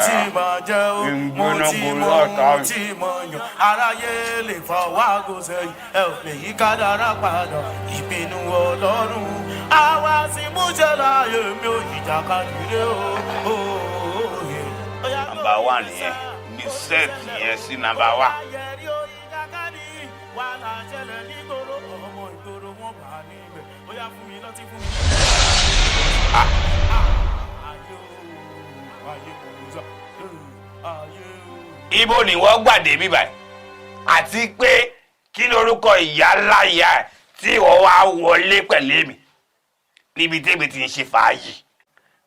tí mà jẹ́ o mo tí mo yàn aráyé lè fọwọ́ àgọ́ sẹ́yìn ẹ ò lè yí kádàrá padà ìpinnu Ọlọ́run àwa sì múṣẹ láàyè mi ò ìjàkadì rẹ o. Nàmbà wà nìyẹn ní sẹ́ẹ̀tì yẹn sí nàmbà wà. Ibo ni wọ́n gbàdé bí báyìí àti pé kí lorúkọ ìyá láyà tí wọ́n wá wọlé pẹ̀lú mi níbi tẹ́bi ti ń ṣe fàájì.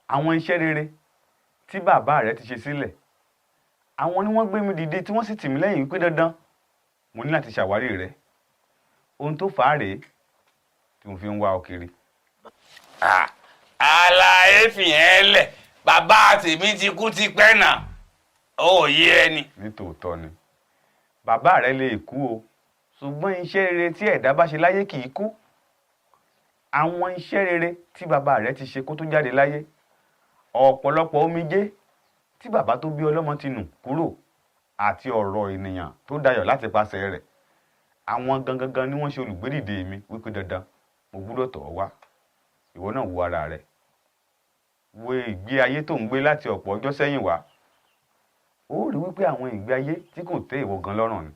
Àwọn iṣẹ́ rere tí bàbá rẹ̀ ti ṣe sílẹ̀ àwọn ni wọ́n gbé mi dìde tí wọ́n sì tì mí lẹ́yìn wípé dandan mo ní láti ṣàwárí rẹ̀. Ohun tó fà á rèé tí mo fi ń wá ọ kiri. Àlàyé fìyẹn lẹ̀ bàbá tèmi ti kú ti pẹ́ náà ó yé ẹni. Nítòótọ́ ni bàbá rẹ̀ lè kú o ṣùgbọ́n iṣẹ́ rere tí ẹ̀dá bá ṣe láyé kì í kú. Àwọn iṣẹ́ rere tí bàbá rẹ̀ ti ṣe kó tó jáde láyé ọ̀pọ̀lọpọ̀ omijé tí bàbá tó bí ọlọ́mọ ti nù kúrò àti ọ̀rọ̀ ènìyàn tó dayọ̀ láti pàṣẹ rẹ̀ àwọn gangan ni wọ́n ṣe olùgbédìde mi wípé dandan mo gbúdọ̀ tọ̀ ọ́ wá. Ìwọ náà wo ara rẹ̀ wo ìgbé ayé tó ń gbé láti ọ̀pọ̀ ọjọ́ sẹ́yìn wá ó rí wípé àwọn ìgbé ayé tí kò tẹ́ ìwọ gan lọ́rùn ni.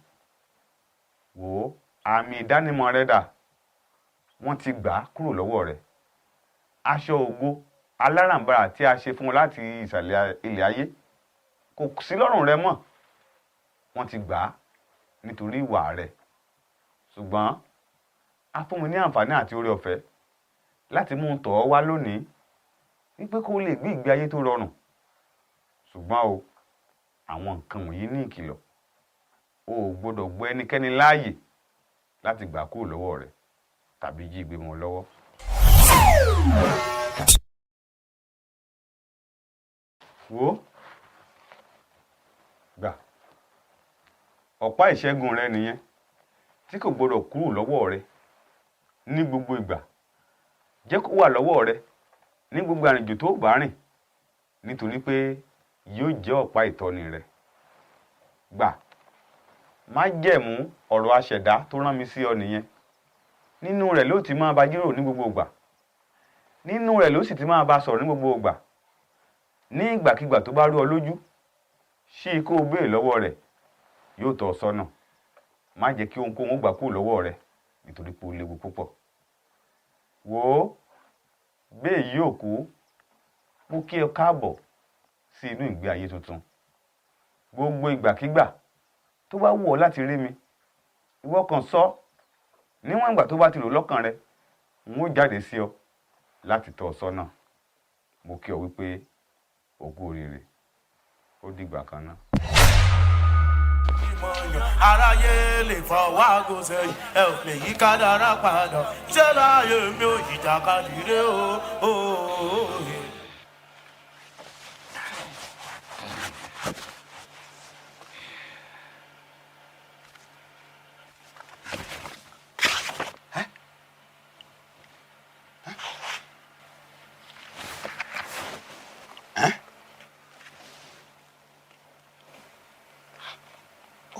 Wò ó àmì ìdánimọ̀ rẹ dà wọ́n ti gbà á kúrò lọ́wọ́ rẹ̀. Aṣọ ògo aláràǹbarà tí a ṣe fún ọ láti ìsàlẹ̀ ilẹ̀ ayé kò sí lọ́rùn rẹ mọ́. Wọ́n ti gbà á nítorí ìwà rẹ̀ ṣùgbọ́n a fún mi ní àǹfààní àti oore ọ̀fẹ́ láti mú un tọ̀ ọ́ wá lónìí wípé kó lè gbé ìgbé ayé tó rọrùn. Ṣùgbọ́n o àwọn nǹkan wọ̀nyí ní ìkìlọ̀ o ò gbọ́dọ̀ gbọ́ ẹnikẹ́ni láàyè láti gbà kúrò lọ́wọ́ rẹ̀ tàbí jí gbé wọn lọ́wọ́. Wo gbà ọ̀pá ìṣẹ́gun rẹ nìyẹn tí kò gbọ́dọ̀ kúrò lọ́wọ́ rẹ ní gbogbo ìgbà. Jẹ́ kó wà lọ́wọ́ rẹ ní gbogbo àrìnjò tó bá rìn nítorí pé yóò jẹ́ ọ̀pá ìtọ́ni rẹ. Gbà má jẹ̀mú ọ̀rọ̀ aṣẹ̀dá tó rán mi sí ọ nìyẹn. Nínú rẹ̀ ló ti máa bá jíròrò ní gbogbo ìgbà. Nínú rẹ̀ ló sì ti máa bá sọ̀rọ̀ ní gbogbo ìgbà. Ní ìgbàkigbà tó bá rú ọ lójú ṣí kó o béèrè lọ́wọ́ rẹ̀ yóò tọ́ ọ sọ́nà. Má jẹ́ kí ohunkóhun ó gbà kúrò lọ́wọ́ rẹ̀ nítorí pé ó léwu púpọ̀. Wò ó bẹ́ẹ̀ yóò kú mú kí ẹ káàbọ̀ sí inú ìgbé ayé tuntun. Gbogbo ìgbàkígbà tó bá wù ọ́ láti rí mi ìwọ kàn sọ níwọ̀n ìgbà tó bá ti rò lọ́kàn rẹ n ó jáde sí ọ láti tọ́ ọ sọ́nà. Mo kí ọ wípé o kú oríire ó dìgbà kan náà. Aráyé lè fọwọ́ àgọ́ sẹ́yìn ẹ ò lè yí kádàrá padà ṣé láàyè mi ò ìjàkadì rẹ o.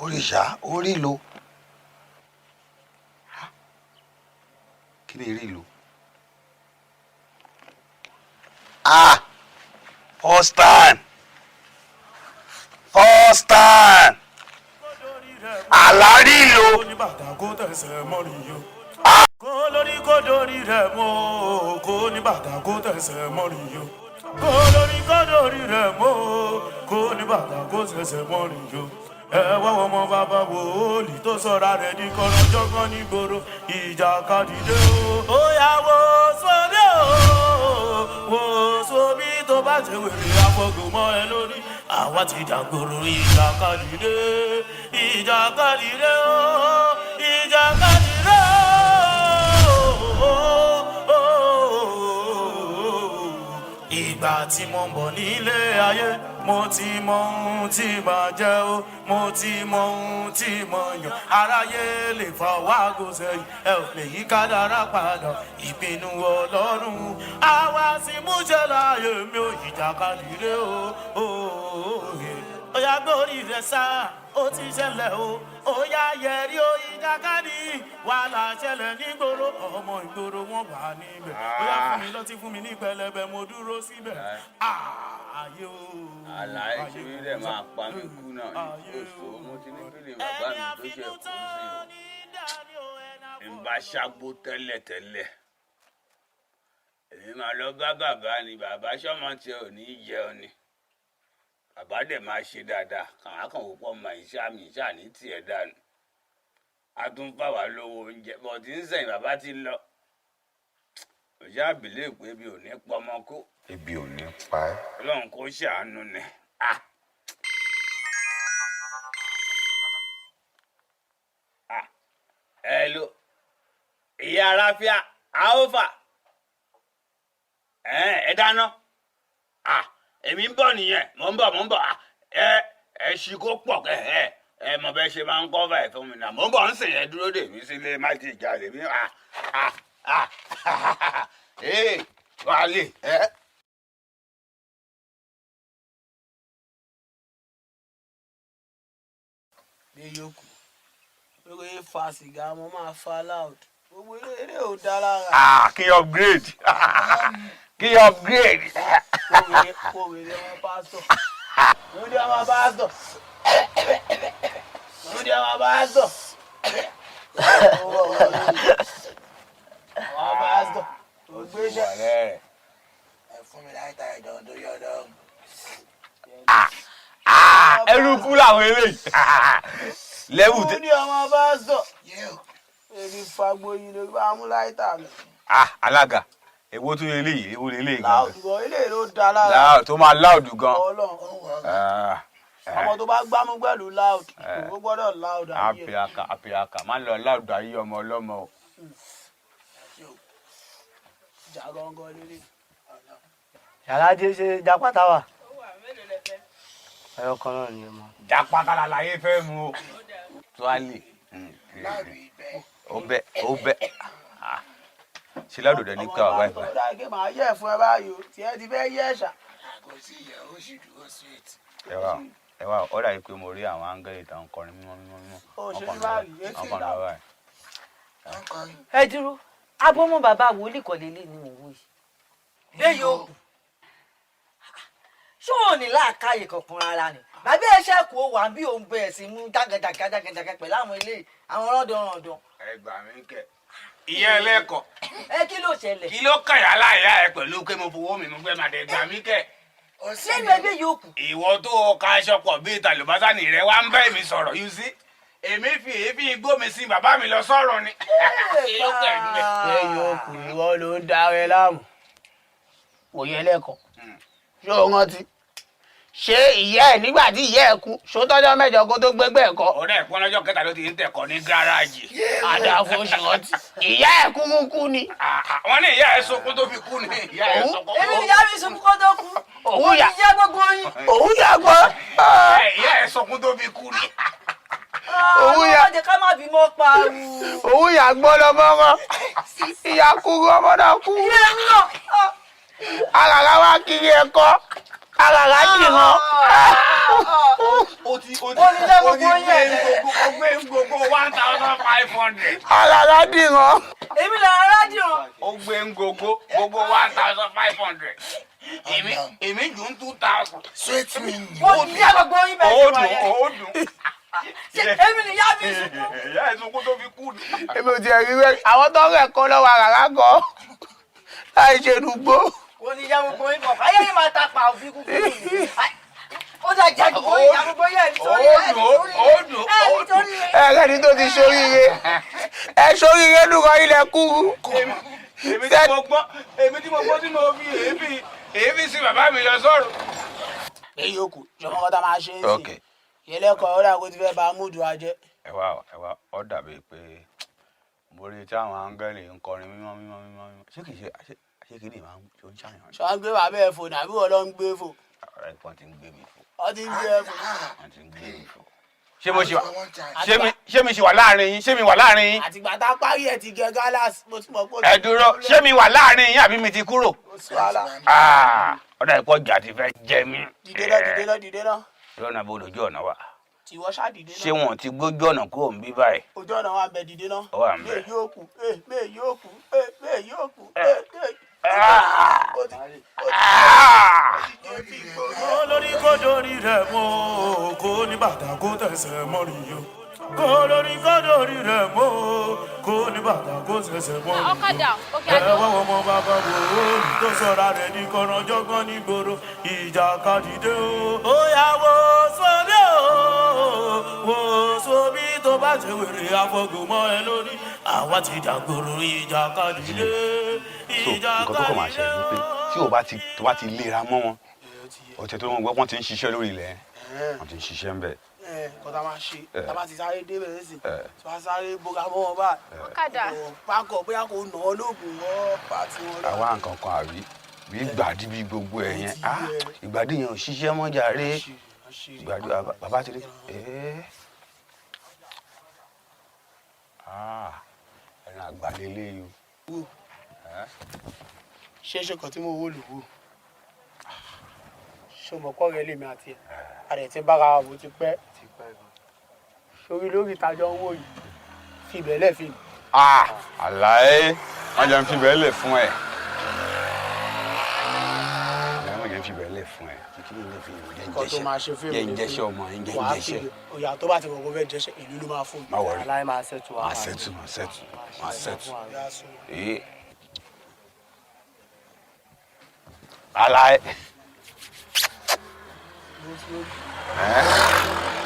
Òrìṣà orí lo kí ni rí lo first time àlárí lo kó lórí kó dórí rẹ̀ mọ́ kó ní bàtà kó tẹ̀sẹ̀ mọ́rí yo kó lórí kó dórí rẹ̀ mọ́ kó ní bàtà kó tẹ̀sẹ̀ mọ́rí yo. Ẹ wá ọmọ bàbá wòlíì tó sọ̀rọ̀ rẹ̀ di kọ́rọ̀ jọ́gbọ́n nígboro ìjàkadì dé o. Ó yá wo sóbí o wo sóbí tó bá ṣe wèrè àfọ̀gùn mọ́ ẹ lórí. Àwa ti dàgbòrò ìjàkadì dé o ìjàkadì dé o. ìgbà tí mo ń bọ̀ nílé ayé mo ti mọ ohun tí màá jẹ́ o mo ti mọ ohun tí mo yàn aráyé lè fọwọ́ aago sẹ́yìn ẹ ò lè yí kádàrá padà ìpinnu Ọlọ́run àwa sì múṣẹ láàyè mi ò ìjàkadì rè o ó yá gbórí rẹ sá ó ti ṣẹlẹ̀ ó yá yẹrí o ìjàkadì wàhálà ṣẹlẹ̀ nígboro ọmọ ìgboro wọn wà níbẹ̀ ó yá fún mi lọ́tí fún mi ní pẹlẹbẹ mo dúró síbẹ̀ ayé o. àlàyé ṣe wí dẹ̀ máa pa mí kú náà ní oṣù mo ti ní pílè bàbá mi tó jẹ́ kú sí o. ń bá ṣàgbó tẹ́lẹ̀tẹ́lẹ̀ èmi máa lọ bá bàbá ni bàbá sọ́mọ tí ò ní jẹun ni bàbá dẹ̀ máa ṣe dáadáa kàn á kàn wò pọ̀ mọ ìṣá mi ìṣá ní tiẹ̀ dànù a tún fà wá lówó oúnjẹ bọ̀dí ń sẹ́yìn bàbá ti lọ òjá àbílẹ̀ pé ebi ò ní pọmọ kó. ebi ò ní pa ẹ́. ọlọ́run kò ṣàánú ni. Hello ìyá aráfíà àófà ẹ dáná èmi ń bọ̀ nìyẹn mò ń bọ̀ ẹ ṣì kó pọ̀ kẹ́ ẹ mọ̀ bẹ́ẹ̀ ṣe máa ń kọ́fà ẹ̀ fún mi náà mò ń bọ̀ ń sìn yẹn dúró dè mí sílé má ti jà lè mí wálé bí yòókù lórí fa sìgá mo máa fa loud gbogbo eré ò dá lára. kí upgrade kí upgrade. kò wèrè ọmọ pásítọ̀ múdí ọmọ pásítọ̀ múdí ọmọ pásítọ̀ ọmọ pásítọ̀ tó gbéṣẹ́. ẹ fún mi láì ta ìdán tó yọ ọdọ. ẹrú kú làwọn eléyìí lẹ́wù tẹ. múdí ọmọ pásítọ̀ èmi fagbóyin ló bá mú láì tà mí. alága èwo tún eléyìí èwo eléyìí gan. láòdù gan eléyìí ló da lára. láòdù tó máa láòdù gan. ọmọ tó bá gbámú pẹ̀lú láòdù ó gbọ́dọ̀ láòdù ayé. àpìyàkà má lọ láòdù ayé ọmọ ọlọ́mọ o. ìjà gangan lélẹ̀. yàrá dé ṣe jápátá wà. ẹyọ kan náà ni ẹ mọ. jápátá làlàyé fẹ́ mu o. tó a lè ó bẹ ṣe ládùúgbò ní ká ọba ìfà. ọmọ ìgbà tó máa yẹ fún ẹ báyìí o tiẹ̀ ti fẹ́ yẹ ẹ̀ṣà. kò sí ìyẹ̀ ó sì dúró straight. ẹ wá ọ dàbí pé mo rí àwọn áńgẹ́lì tó ń kọrin mímọ́. ó ṣe ní báyìí etí ìdáwọ̀. ẹ dúró abọ́mọ bàbá wòlíì kọ̀lélẹ̀ ni mò ń wò yìí. bẹ́ẹ̀ yóò ṣé ò ní láàkáyè kankan rárá ni bàbá ẹ ṣẹ́kù ó wà bí òun bẹ̀rẹ̀ sí mú jágẹ̀dàgẹ̀ pẹ̀lú àwọn ilé àwọn ọlọ́dọ̀ọ̀dọ̀. ẹ gbà mí kẹ ìyá ẹlẹ́kọ̀. ẹ kí ló ṣẹlẹ̀. kí ló kàn yà láyà ẹ pẹ̀lú pé mo fowó mi mo fẹ́ máa dẹ̀ gbà mí kẹ. lẹ́nu ẹgbẹ́ yóò kù. ìwọ tó ka aṣọ pọ̀ bíi tàlùbọ́sà ní rẹ wá ń bẹ́ mi sọ̀rọ̀ yìí sí èmi fi èéfín igbó mi sí bàbá mi lọ sọ̀rọ̀ ni. kí ló kàn mí. ẹ yóò kù ìwọ ló ń da ẹ láàmú òye lẹ́kọ̀ọ́ ṣé o rántí ṣé ìyá ẹ nígbà tí ìyá ẹ kú ṣótọ́jọ́ mẹ́jọ kó tó gbégbé ẹ̀kọ́. ọ̀rẹ́ ẹ̀pọ́n lọ́jọ́ kẹta ló ti ń tẹ̀kọ́ ní gáràjì. àdàfo ṣùrántí ìyá ẹ kú ni. wọ́n ní ìyá ẹ sunkún tó fi kú ni. ìyá ẹ sunkún. èmi ni ìyá mi sunkún kó tó kú. òun yà jẹ́ gbogbo yín. òun yà gbọ́. ìyá ẹ sunkún tó fi kú ni. òun yà ọlọ́dẹ ká má bímọ paru. òun yà gbọ́ lọ́mọ wọn ìyá kúrú ọmọ náà kú. ìyá mi náà. àràrà wá kiri ẹ̀kọ́ àràrà dìran. o ti jẹ́ gbogbo yín. o gbé gbogbo 1,500. àràrà dìran. èmi là rádìo. o gbé gbogbo 1,500. èmi jù ń 2,000. sweet me. ó ní gbogbo yín bẹ́ẹ̀ ṣe wà yẹn. ó dùn. èmi ni ìyá mi sunkún. ìyá ẹ sunkún tó fi kú ni. èmi ò tiẹ̀ rí rẹ́ àwọn tó rẹ̀ kọ́ lọ́wọ́ àràrà gan láì ṣe dùgbò. ó ní ìyá gbogbo yín kọ̀ọ̀kan ayé yìí máa ta pa òfin kúkú nìyí. ó dà jẹ́ gbogbo yín ìyá gbogbo yín ẹni tó rí ẹni tó rí ẹni tó ti ṣoríire ẹ ṣoríire lùkọ́ ilẹ̀ kúrú. èmi tí mo gbọ́ tí mo fi èéfín sí bàbá mi lọ sọ̀rọ̀. èyí ò kù ṣọmọ kọ́ta máa ṣe é sí yẹlẹ́kọ̀ọ́ ó dà kó ti fẹ́ ba múdù wa jẹ́. ẹ wá ọ dàbí pé mo rí tí àwọn áńgẹ́lì ń kọrin mímọ́ ṣé kìí ṣé kí ni màá ṣe ń ṣàyàn. ṣọ́ ń gbé bàbá ẹ̀ fò nàbí wọ́n lọ ń gbé fò. ọ̀rẹ́ ìpọ́n ti ń gbé mi fò. ọ ti ń gbé ẹ fò. wọ́n ti ń gbé mi fò. ṣé mi ṣì wà láàrin yín ṣé mi wà láàrin yín. àtìgbà tá a parí ẹ̀ ti gẹ gálàsì mo ti mọ̀ pé. ẹ dúró ṣé mi wà láàrin yín àbí mi ti kúrò. ọ̀dà ìpọ́ jà ti fẹ́ jẹ mí. dìde náà. lọ́nà bó lójú ọ̀nà wa. tiwọ́ ṣá dìde náà. ṣé wọn ti gbójú ọ̀nà kúrò ń bí báyìí. ojú ọ̀nà wa bẹ dìde náà. ó wà ń bẹ. bẹ́ẹ̀ yóò kù bẹ́ẹ̀ yóò kù. olórí kò dórí rẹ̀ mọ́ kó ní bàtà kó tẹ̀sẹ̀ mọ́rí yo. olórí kò dórí rẹ̀ mọ́ kó ní bàtà kó tẹ̀sẹ̀ mọ́rí yo. ẹ wá wọ́n mọ bàbá wo tó sọ̀rọ̀ rẹ̀ ní kọ́nà jọ́gbọ́n nígboro ìjàkadì dé o. ó yá wo sóbí o wo sóbí tó bá ṣe wèrè àfọ̀gùn mọ́ ẹ lórí àwa ti dàgbòrò ìjàkadì dé. nǹkan tó kọ̀ máa ṣe ni pé tí o bá ti léra mọ́ wọn ọ̀tẹ̀ tó wọ́n ti ń ṣiṣẹ́ lórí ilẹ̀ wọ́n ti ń ṣiṣẹ́ ń bẹ̀. kọ́ tá a máa ṣe tá a bá ti sáré débẹ̀ lẹ́sìn tí wọ́n á sáré bóga mọ́ wọn báyìí. ọ̀kadà. pákọ̀ bóyá kò nà ọ́ lóògùn wọ́n pàtí wọn lọ. àwa nǹkan kan àrí bí ìgbàdí bí gbogbo ẹ̀ yẹn ìgbàdí yẹn ò ṣiṣẹ́ mọ́ jàre ìgbàdí bàbá ti rí ẹran àgbàlélẹ́ yìí o. ṣé ṣe kan tí mo wó lòwò ṣé mo kọ́ rẹ lèmi àti ẹ̀ àdẹ̀ tí bára wa bó ti pẹ́ sórí lórí ìtajọ́ owó yìí fi ìbẹ̀lẹ̀ fi. àlàyé wọ́n jẹ́ ń fi ìbẹ̀lẹ̀ fún ẹ̀ wọ́n jẹ́ ń fi ìbẹ̀lẹ̀ fún ẹ̀ nǹkan tó máa ṣe fún mi jẹ́ ń jẹ́ṣẹ́ ọmọ yín jẹ́ ń jẹ́ṣẹ́. òyà tó bá ti mọ̀ kó fẹ́ jẹ́ṣẹ́ ìlú ló máa fún mi. má wọrí aláì máa ṣètò wa. máa ṣètò. àlàyé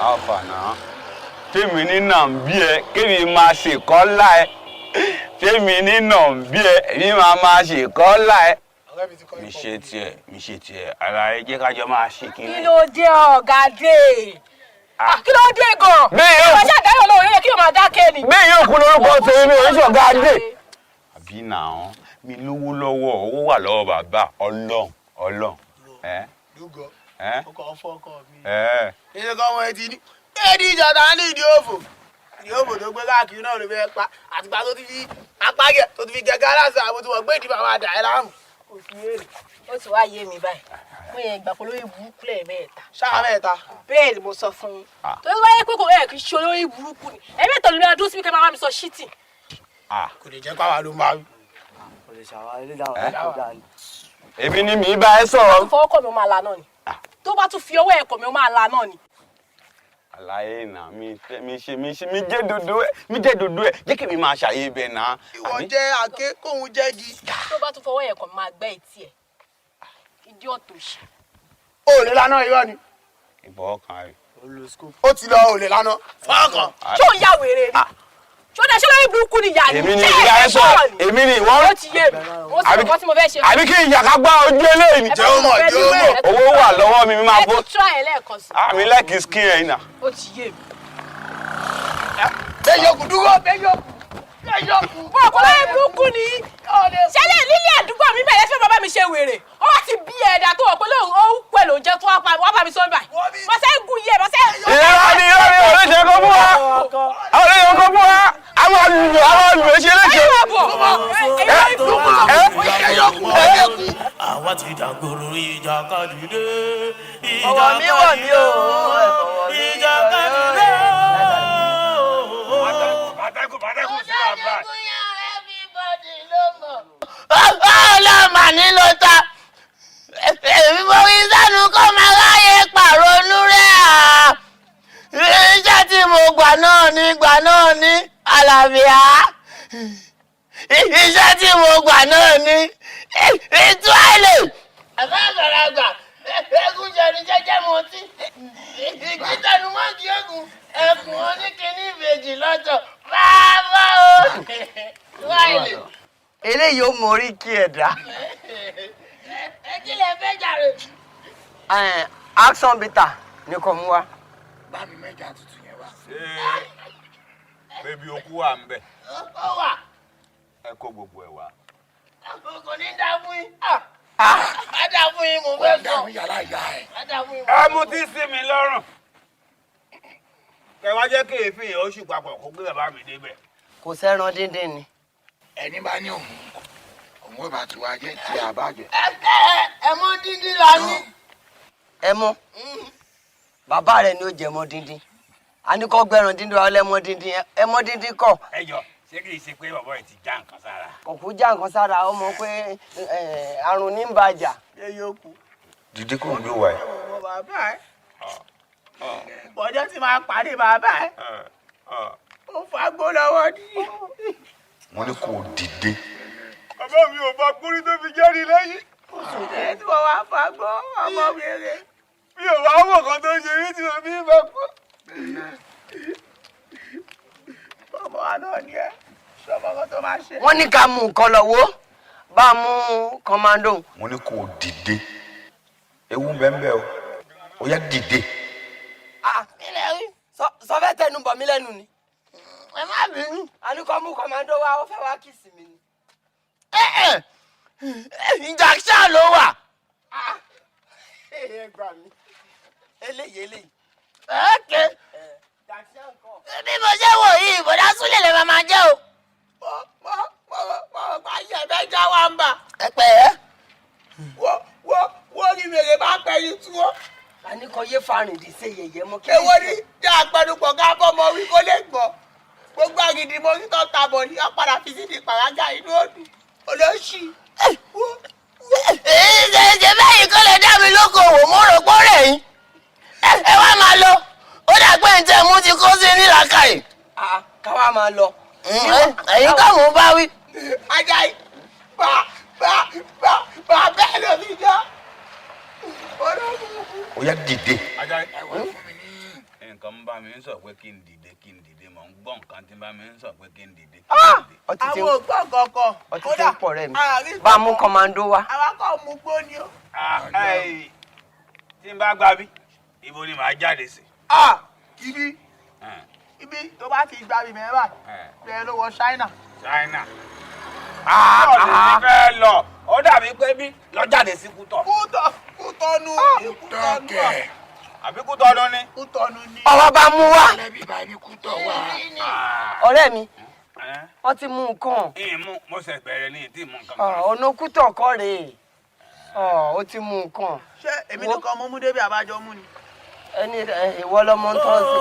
alfa náà fèmí nínà ń bí ẹ kémi máa ṣèkọ́ láì fèmí nínà ń bí ẹ èmi máa ṣèkọ́ láì. mi ṣe tiẹ̀ àlàyé jẹ́ kájọ máa ṣe kí ni. kí ló dé ọ̀gá dé kí ló dé gan. bẹ́ẹ̀ yóò ọjà ìdáyọ̀ lóore yẹ kí o máa dákẹ́ ni. bẹ́ẹ̀ yóò kú lórúkọ tèmi oníṣọ̀gá dé. àbí náà mi lówó lọ́wọ́ owó wà lọ́wọ́ bàbá ọlọ́run. dúgọ ọkọ fọkọ mi. ilé kan wọn ti ní kéèdì ìjọba ní ìdí òfò tó gbé káàkiri náà ló fẹ́ pa àtìgbà tó ti fi apágẹ tó ti fi gẹ́gẹ́ aláṣà àwọn tí wọ́n gbé ìdìbò àwọn àdá ẹ̀ láàmú. ó ti wá yé mi báyìí mo yẹ ìgbà polówó burúkú lẹ́ẹ̀mẹ́ta. ṣáà mẹ́ta. bẹ́ẹ̀ ni mo sọ fún yín tó wáyé pé kò yẹ kí ṣe olórí burúkú ni ẹ̀mẹ́ta ló ní adó síbi kẹ́ máa wá mi sọ ṣítì. kò lè jẹ́ pàwọn ló máa wí. kò lè ṣàwọn ilé dáhùn ẹ̀kọ́ dáhùn. èmi ni mi bá ẹ sọ̀rọ̀. tó fọwọ́ kọ̀ mi ó máa la náà ni tó bá tún fi ọwọ́ ẹ̀ kọ̀ mi ó máa la náà ni. àlàyé náà mi jẹ́ dodo ẹ̀ jẹ́ kí mi máa ṣàyè bẹ́ẹ̀ náà. ìwọ jẹ́ àké kóhun jẹ́gi. tó bá tún fọwọ́ ẹ̀ kọ̀ mi máa gbẹ́ etí ẹ̀ ìdí ọ̀tòṣì. o lè lánà irọ́ ni. ìbọn kan rẹ̀. ó ti lọ o lè lánà fọ́ọ̀kan. ṣé ò ń yà wèrè ni ṣó dẹ ṣé lórí burúkú ni ìyá ni. èmi ni ìyá ẹ sọ èmi ni ìwọ. ó ti yé mi ó sì mọ̀ tí mo fẹ́ ṣe. àbí kí ìyá ká gbá ojú eléyìí ni. jẹ́ ó mọ̀ owó wà lọ́wọ́ mi máa bó. ẹ ti try ẹ lẹ́ẹ̀kan sí. àmì lẹ́kì skin ẹ̀ náà. ó ti yé mi. bẹ́ẹ̀ yọkù dúró bẹ́ẹ̀ yọkù. bó o kò lórí burúkú ni ṣẹlẹ̀ lílé àdúgbò mi bẹ̀rẹ̀ fẹ́ bàbá mi ṣe wèrè ó wá ti bí ẹ̀dá tó wọ̀ pé lóun ó pẹ̀lú oúnjẹ tó wá bá mi sọ́ọ́ báyìí mo ṣe ń gùn yẹ mo ṣe ń. ìrora ni oríṣi kò fún wa oríṣi kò fún wa àwọn àlùmọ̀ ṣe léṣe. àwa ti dàgbòrò ìjàkadì dé. ọwọ́ mi wọ̀ mí o ìjàkadì dé. ọlọ́mà nílò ta èmi mo rí sánú kó máa ráyè pàrọ̀nù rẹ̀ iṣẹ́ tí mo gbà náà ní àlàáfíà iṣẹ́ tí mo gbà náà ní ìtúwálè. àbáàgbàlagbà eégún jẹni jẹjẹ mọtí ìgbìtẹnumọ́ọ̀kì eégún ẹkùn oníkíní ìbejì lọ́tọ̀ bàbá o wáìlì. eléyìí ó mórí kí ẹ dá. ẹ kí lè fẹ́ jàre. action bitter ni kò mú wa. bá mi mẹ́jọ àtútù yẹn wá. ṣé bébí okú wà ń bẹ̀. ó wà. ẹ kó gbogbo ẹ̀ wá. kò ní dá fún yín. Á dá fún yín mo fẹ́ sọ. Á dá fún yín. ẹ mú tí sí mi lọ́rùn. kẹ wá jẹ́ kí èéfín yẹn ó ṣù papọ̀ kó gbé bàbá mi débẹ̀. kò sẹ́ran díndín ni. ẹni bá ní òun ò bá ti wá jẹ́ tí a bá jẹ. Ẹ mọ díndín la ní. ẹ mọ bàbá rẹ ni ó jẹ mọ díndín a ní kó gbẹran díndín wa lẹmọ díndín ẹ mọ díndín kọ. ẹ jọ ṣé kì í ṣe pé bàbá yìí ti já nǹkan sára. kòkó já nǹkan sára ó mọ pé àrùn ní ń bàjà. Ṣé yóò kú? dìde kò ń gbé wa ẹ̀. Ọmọ bàbá ẹ̀. Bọ̀dọ̀ ti máa pàdé bàbá ẹ̀. Ó fagbó lọ́wọ́ ní. wọ́n ní kò dìde. bàbá mi ò bá kúrí tó fi jáde lẹ́yìn. Ẹ tí wọ́n wá fagbó ọmọ wèrè. mi ò wá wọ̀ kan tó ṣe rí tí mo fi ń bá kú. Ọmọ wa náà ni ẹ. Ṣọmọ kan tó máa ṣe. wọ́n ní ká mú nǹkan lọ́wọ́ bá a mú kọ́mándò. wọ́n ní kò dìde. ewu bẹ́ẹ̀ o ó yá dìde. Kílẹ̀ rí. sọ fẹ́ tẹnu bọ̀ mí lẹ́nu ni. Ẹ má bínú. a ní kó mú kọ́mándò wá ó fẹ́ wá kìsì mi ni. Injection ló wà. ẹ gbà mí eléyìí. Ẹ̀ẹ́kẹ́. Bí mo ṣe wò yìí, ìbòdá súnlẹ̀ lè máa jẹ́ o. Mo yẹ ẹ̀fẹ́ já wa ń bà. Ẹ pẹ́ ẹ́. Wọ́n ní wèrè bá pẹ́ yín tú ọ́. a ní kó yé farìndì ṣe yẹ̀yẹ́ mọ́ kí. Èwo ni jẹ́ àpẹnupọ̀ ká bọ́ mọ wí kó lè gbọ́. Gbogbo àgìdì mo rí tó tabọ̀ ní ọ̀padà fi sí di pàrágà inú òdù. Olóṣì. Ṣe bẹ́yìn kó lè dá mi lókòwò mo rò pọ́ rẹ̀ yín. Ẹ wá máa lọ. Ó dàgbé ń tẹ́ mú ti kó sí nílàkàyè. káwá máa lọ. Ẹ̀yin kọ́ mò ń bá wí. Ajayi bá bẹ́ẹ̀ ló fi jọ́. ó yá dìde. nǹkan ń bá mi ń sọ pé kí n dìde mọ̀ ń gbọ́ nǹkan tí ń bá mi ń sọ pé kí n dìde. Àwọn ògbọ́n kọ̀ọ̀kan. ọtí tí ń pọ̀ rẹ̀ mi bá a mú kọ́mándò wá. Àwọn kọ̀ mú gbóni o. tí n bá gbà bí ibo ni màá jáde sí. Ibi tó bá ti gba mi mẹ́rà bẹ́ẹ̀ ló wọ China. China. ọ̀lẹ́ ti fẹ́ lọ ó dàbí pé bí lọ jáde sí Kútọ̀. Kútọ́nù. kútọ́kẹ̀. àbí Kútọ̀nù ni. Kútọ́nù ni. ọwọ́ bá mú wá. ẹlẹ́bí bá ní kútọ̀ wá. ọ̀rẹ́ mi wọ́n ti mú nǹkan. ìmú mo ṣe bẹ̀rẹ̀ ní ìdí ìmú nǹkan. ọ̀nà kútọ̀ kọ́ rèé ó ti mú nǹkan. Ṣé èmi nìkan mo mú débi àbájọ mú ni? ẹni ìwọ lọmọ tó ń sè.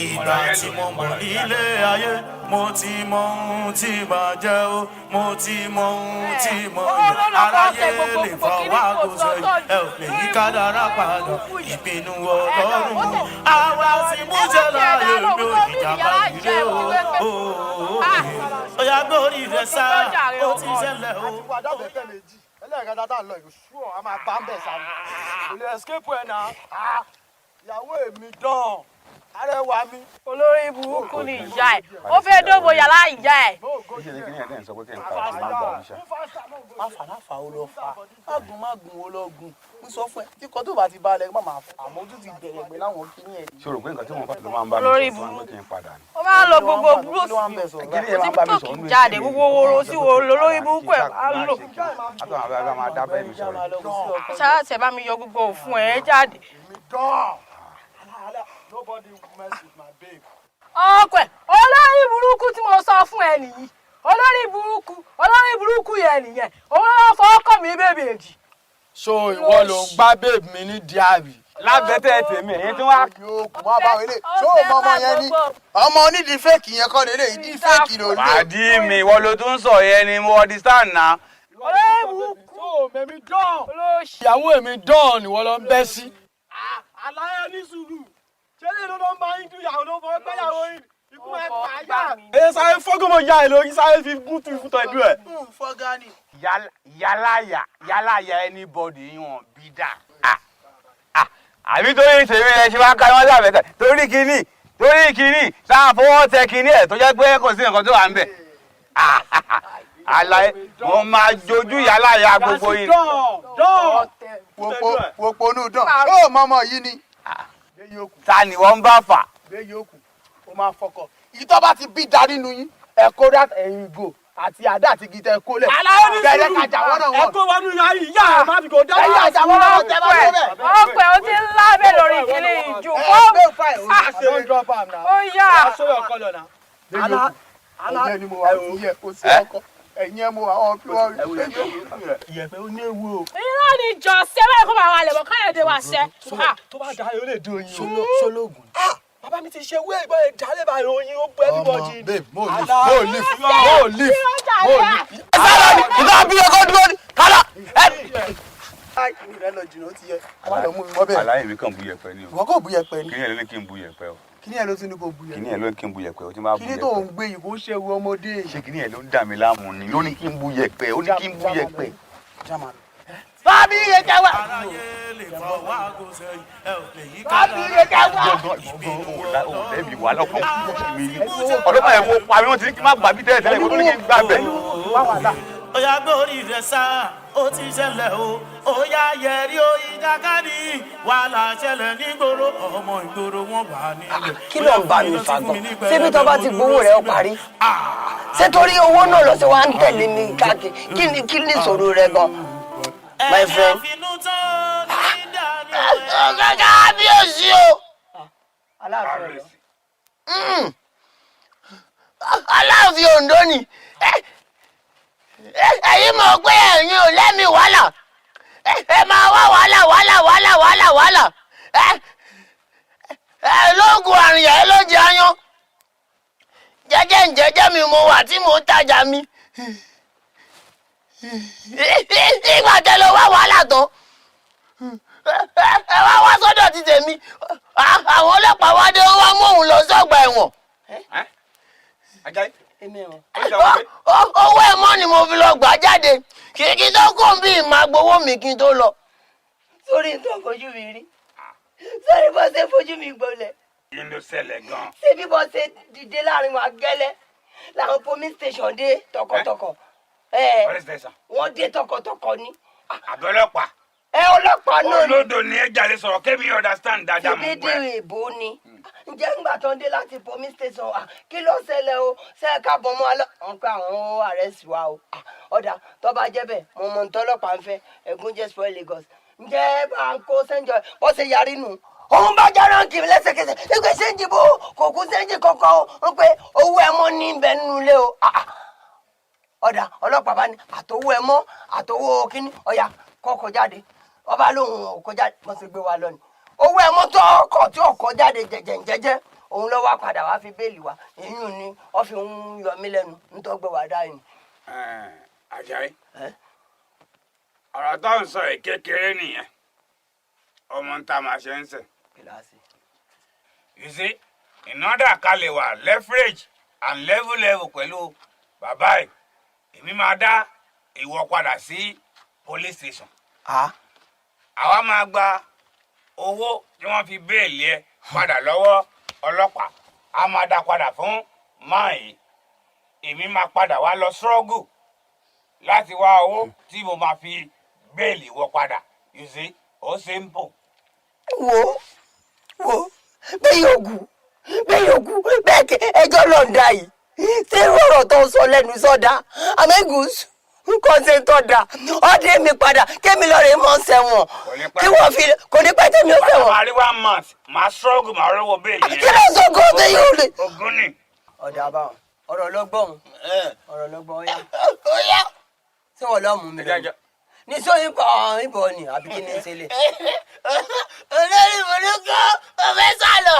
ìgbà tí mo mọ̀ nílé ayé mo ti mọ ohun tí màá jẹ́ o mo ti mọ ohun tí mo yẹ aráyé lè fọwọ́ àgùsọ yìí ẹ ò lè yí kádàrá padà ìpinnu Ọlọ́run àwa tí mú jẹ láàyè mi ò ìjàmbá ìdílé o ó yá gbórí rẹ sá ó ti ṣẹlẹ̀ o. ẹlẹ́ẹ̀kẹta tá a lọ ìlú ṣùọ́ a máa bá ń bẹ̀ sáré kò lè escape ẹ̀ náà ìyàwó èmi dán arẹwà mi. olórí burúkú ni ìyá ẹ ó fẹ́ dóbo yàrá ìyá ẹ. máfà ó lọ fa mágùn ó lọ gùn ń sọ fún ẹ tí kò tó bá ti balẹ̀ má máa fà àmọ́ ojú ti bẹ̀rẹ̀ pé láwọn kí ní ẹ̀. ṣòro pé nǹkan tí wọ́n bá ló máa ń bá mi olórí sọ fún mi kí n padà ní. ó máa ń lo gbogbo búrúsì tíkítọ́ọ̀kì jáde gbogbo woro sí wo lórí burúkú ẹ̀ á lò. àtàwọn abẹ́rẹ́ máa dá bẹ́ẹ̀ mi sọ̀rọ̀. ṣáà tẹ bá mi yọ gbogbo òfun ẹ̀ jáde. Nobody mess with my babe. ọkọ ẹ olórí burúkú tí mo sọ fún ẹ nìyí olórí burúkú yẹn nìyẹn òun ló fọwọ́ kọ́ mi bèbèjì. so ìwọ ló ń gbá babe mi ní díàbì. lábẹ́tẹ̀ tèmi èyí tí wọ́n á. yóò kù má bá wọlé so ọmọ yẹn ni ọmọ onídìí fèkì yẹn kọ́ lélẹ̀ ìdí fèkì ló lé. pàdí mi ìwọ ló tún sọ yẹn ni mo understand náà. olórí burúkú so mẹ́mi dán ìyàwó èmi dán ni wọ́n lọ ń bẹ́ sí. àlàyé ní sùúrù ṣé lè ló ń bá yín dún ìyàwó ló fọwọ́ gbẹ́yàwó yín ikú ẹ̀ pààyà. ẹ sáré fọ́gọ́mọ ya ẹ lórí sáré fi gún tu ìfúntọ̀ ẹ̀dú ẹ̀. Fọ́gánì. yálàyà anybody yàn bí dà. àbí torí ìṣèlú ẹ ṣe máa ń ka wọn lábẹ́tẹ̀ torí kínní sáà fọwọ́ tẹ kínní ẹ̀ tó jẹ́ pé kò sí nǹkan tó wà ń bẹ̀. àlàyé mo máa jojú yálàyà gbogbo yìí. wòpónú dán ṣó mọ́mọ́ yìí ni. ta ni wọ́n ń bá fà. bẹ́ẹ̀ yóò kù ó máa fọkọ̀ ìtọ́ bá ti bí darí nu yín ẹ̀kọ́ that ẹ̀yìn go àti àdá àti gitẹ kólẹ̀. Àlàyé ní bẹ̀rẹ̀ kájà wọ́n náà wọ́n. ẹ kó wọnú ìyá yìí yá ẹ má fi kò dá. ẹ̀yà àjà wọ́n náà tẹ́ bá tó bẹ̀. ọpẹ ó ti ń lábẹ́ lórí ìkíni ìjù ó yá. ẹ̀yẹ́ ni mo wà ó yẹ kó sí ọkọ ẹ̀yẹ́ mo wà ọ́ fi wọ́n rí. ìyẹ̀pẹ̀ ó ní ewu o. irọ́ ni jọ sẹ́wẹ́ kó máa wà lẹ̀bọ̀ káyọ̀dé wa ṣẹ́. tó bá dáa yóò lè dún oyin o. ṣológun. bàbá mi ti ṣe wé ìbọn ìdálé bá oyin ó bẹ́ẹ̀ bíbọ̀ jí. babe mo leave. ìgbà bí ọkọ dúró ní kálá. Àlàyé mi kàn bu yẹ̀pẹ̀ ni o. ìwọ kò bu yẹ̀pẹ̀ ni. Kíni ẹ̀ ló ní kí n bu yẹ̀pẹ̀ o. kíni ẹ̀ ló tún ní kò bu yẹ̀pẹ̀. Kíni ẹ̀ ló ní kí n bu yẹ̀pẹ̀ o tí máa bu yẹ̀pẹ̀. kíni tó ń gbé yìí kò ń ṣe ewu ọmọdé. Ṣé kíni ẹ̀ ló ń dà mí láàmú ni ló ní kí n bu yẹ̀pẹ̀ ó ní kí n bu yẹ̀pẹ̀. bábí iye jẹ wá. bábí iye jẹ wá. Ọ̀lẹ́bí wà lọ́kàn mi ni. Ọlọ́pàá yẹn mo pa mi wọ́n ti ní kí n má gbà bí tẹ́lẹ̀ tẹ́lẹ̀ kó tó ní kí n gbà bẹ̀. Ó yá gbé orí rẹ̀ sá ó ti ṣẹlẹ̀ o ó yá yẹrí o ìjàkadì wàhálà ṣẹlẹ̀ nígboro ọmọ ìgboro wọn wà nílẹ̀. kí ló ń bá mi fà gan ṣébi tó bá ti gbowó rẹ̀ ó parí ṣé torí owó náà lọ sí wa ń tẹ̀lé mi káàkiri kí ni ìṣòro rẹ̀ gan my friend. ọ̀gá bí o sí o. Aláàfin Oǹdó ni ẹ̀yin mọ̀ pé ẹ̀yin ò lẹ́mìí wàhálà ẹ máa wá wàhálà ẹ lóògùn àrìyá ẹ ló jẹ ayan jẹ́jẹ́ ǹjẹ́jẹ́ mi mo wà tí mo ń tajà mi ìgbà tẹ lọ wá wàhálà tán ẹ wá sọ́dọ̀ ti tèmi àwọn ọlọ́pàá wá dé wá mú òun lọ sọ́gbà ẹ̀wọ̀n. owó ẹ̀mọ́ ni mo fi lọ gbà jáde kí n tó kó bí ìmọ̀ gbowó mi kí n tó lọ. sórí tó fojú mi rí sórí bó ṣe fojú mi gbolẹ̀. kí ló ṣẹlẹ̀ gan. ṣé bí bó ṣe dìde láàrin wa gẹ́lẹ́ làwọn police station dé tọkọtọkọ. wọ́n dé tọkọtọkọ ni. àbẹ̀ ọlọ́pàá. ọlọ́pàá náà ni. olódò ni ẹ jáde sọ̀rọ̀ kébì understand dáadáa mọ̀ pé. ṣèbédè èbó ni. ǹjẹ́ ńgbà tó ń dé láti police station kí ló ṣẹlẹ̀ o ṣe ká bọ̀ mọ́ wọn pé àwọn arrest wa o ọ̀dà tó bá jẹ́ bẹ́ẹ̀ mo mọ̀ ntọ́lọ́pàá ń fẹ́ ẹ̀gún jẹ́ spoil Lagos ǹjẹ́ bá ń kó sẹ́ńjọ́ bó ṣe yarí nù. òun bá jára kì í lẹ́sẹ̀kẹsẹ̀ ìgbẹ́ sẹ́ńjì bò kò kú sẹ́ńjì kankan o ń pé owó ẹ̀mọ́ ní ibẹ̀ nínú ilé o. ọ̀dà ọlọ́pàá bá ní àtọwọ́ ẹ̀mọ́ àtọwọ́ kínní ọ̀yà kọ́kọ́ jáde ọba lóhùn ọkọ̀ jáde wọ́n ti gbé wa lọ ni owó ẹ̀mọ́ tó ọkọ̀ tí ọkọ̀ jáde jẹ̀jẹ̀ òun ló wá padà wá fi béèlì wa èyí ni wọ́n fi ń yọ mí lẹ́nu nítọ́gbẹ́ wà dá yìí. Àjàyí ọ̀rọ̀ tó ń sọ yìí kékeré nìyẹn ọmọ ń ta màá ṣe ń sẹ̀. you see in order ká lè wà leverage and level pẹ̀lú bàbá ẹ̀ èmi máa dá ìwọ padà sí police station. àwa máa gba owó tí wọ́n fi béèlì ẹ padà lọ́wọ́ ọlọ́pàá a máa dá padà fún máa yìí èmi máa padà wá lọ struggle láti wá owó tí mo máa fi béèlì wọ padà you see ó simple. wo bẹ́ẹ̀ yòókù bẹ́ẹ̀ kẹ́ ẹjọ́ lọ́ọ̀dà yìí ṣé rọ̀rọ̀ tó ń sọ lẹ́nu sọ́dá amẹ́gùsù nǹkan ṣe ń tọ́ da ọdẹ mi padà kémi lọ́ọ̀rẹ́ mọ́ sẹ́wọ̀n kí wọ́n fi kò ní pẹ́ tẹ́mi ó sẹ́wọ̀n. màá rí 1 month màá struggle màá rọ́wọ́ béèlì yẹn. kí ló ń sọ kó o ṣe yóò lè. ogun ni. ọ̀dà àbáwọn ọ̀rọ̀ lọ́gbọ̀n ọ̀yá ṣé wọ́n lọ́ọ́ mú mi lọ ní sọ ìbọn ni àbí kí ni ń ṣẹlẹ̀. olórí burúkú ò fẹ́ sá lọ.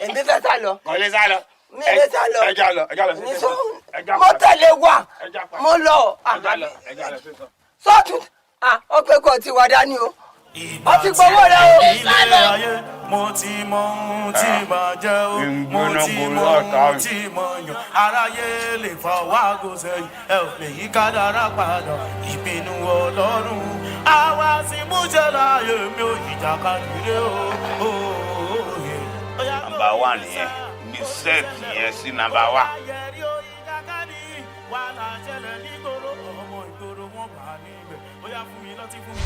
èmi fẹ́ sá lọ. kò lè sá lọ. mi lè sá lọ. ẹja lọ ní sọ mo tẹ̀lé wa mo lọ. sọ́ọ̀tún ọ̀pẹ̀ kan ti wà dání o. ó ti gbowó rẹ o. ilé ayé mo ti mọ ohun tí màá jẹ o mo ti mọ ohun tí mo yàn aráyé lè fọwọ́ aago sẹ́yìn ẹ ò lè yí kádàrá padà ìpinnu Ọlọ́run àwa sì múṣẹ láàyè mi ò ìjàkadì rẹ o. Number 1 nìyẹn ní sẹ́ẹ̀tì yẹn sí number 1. wàhálà ṣẹlẹ̀ nígboro ọmọ ìgboro wọn wà níbẹ̀ ó yá fún mi lọ́tí fún mi.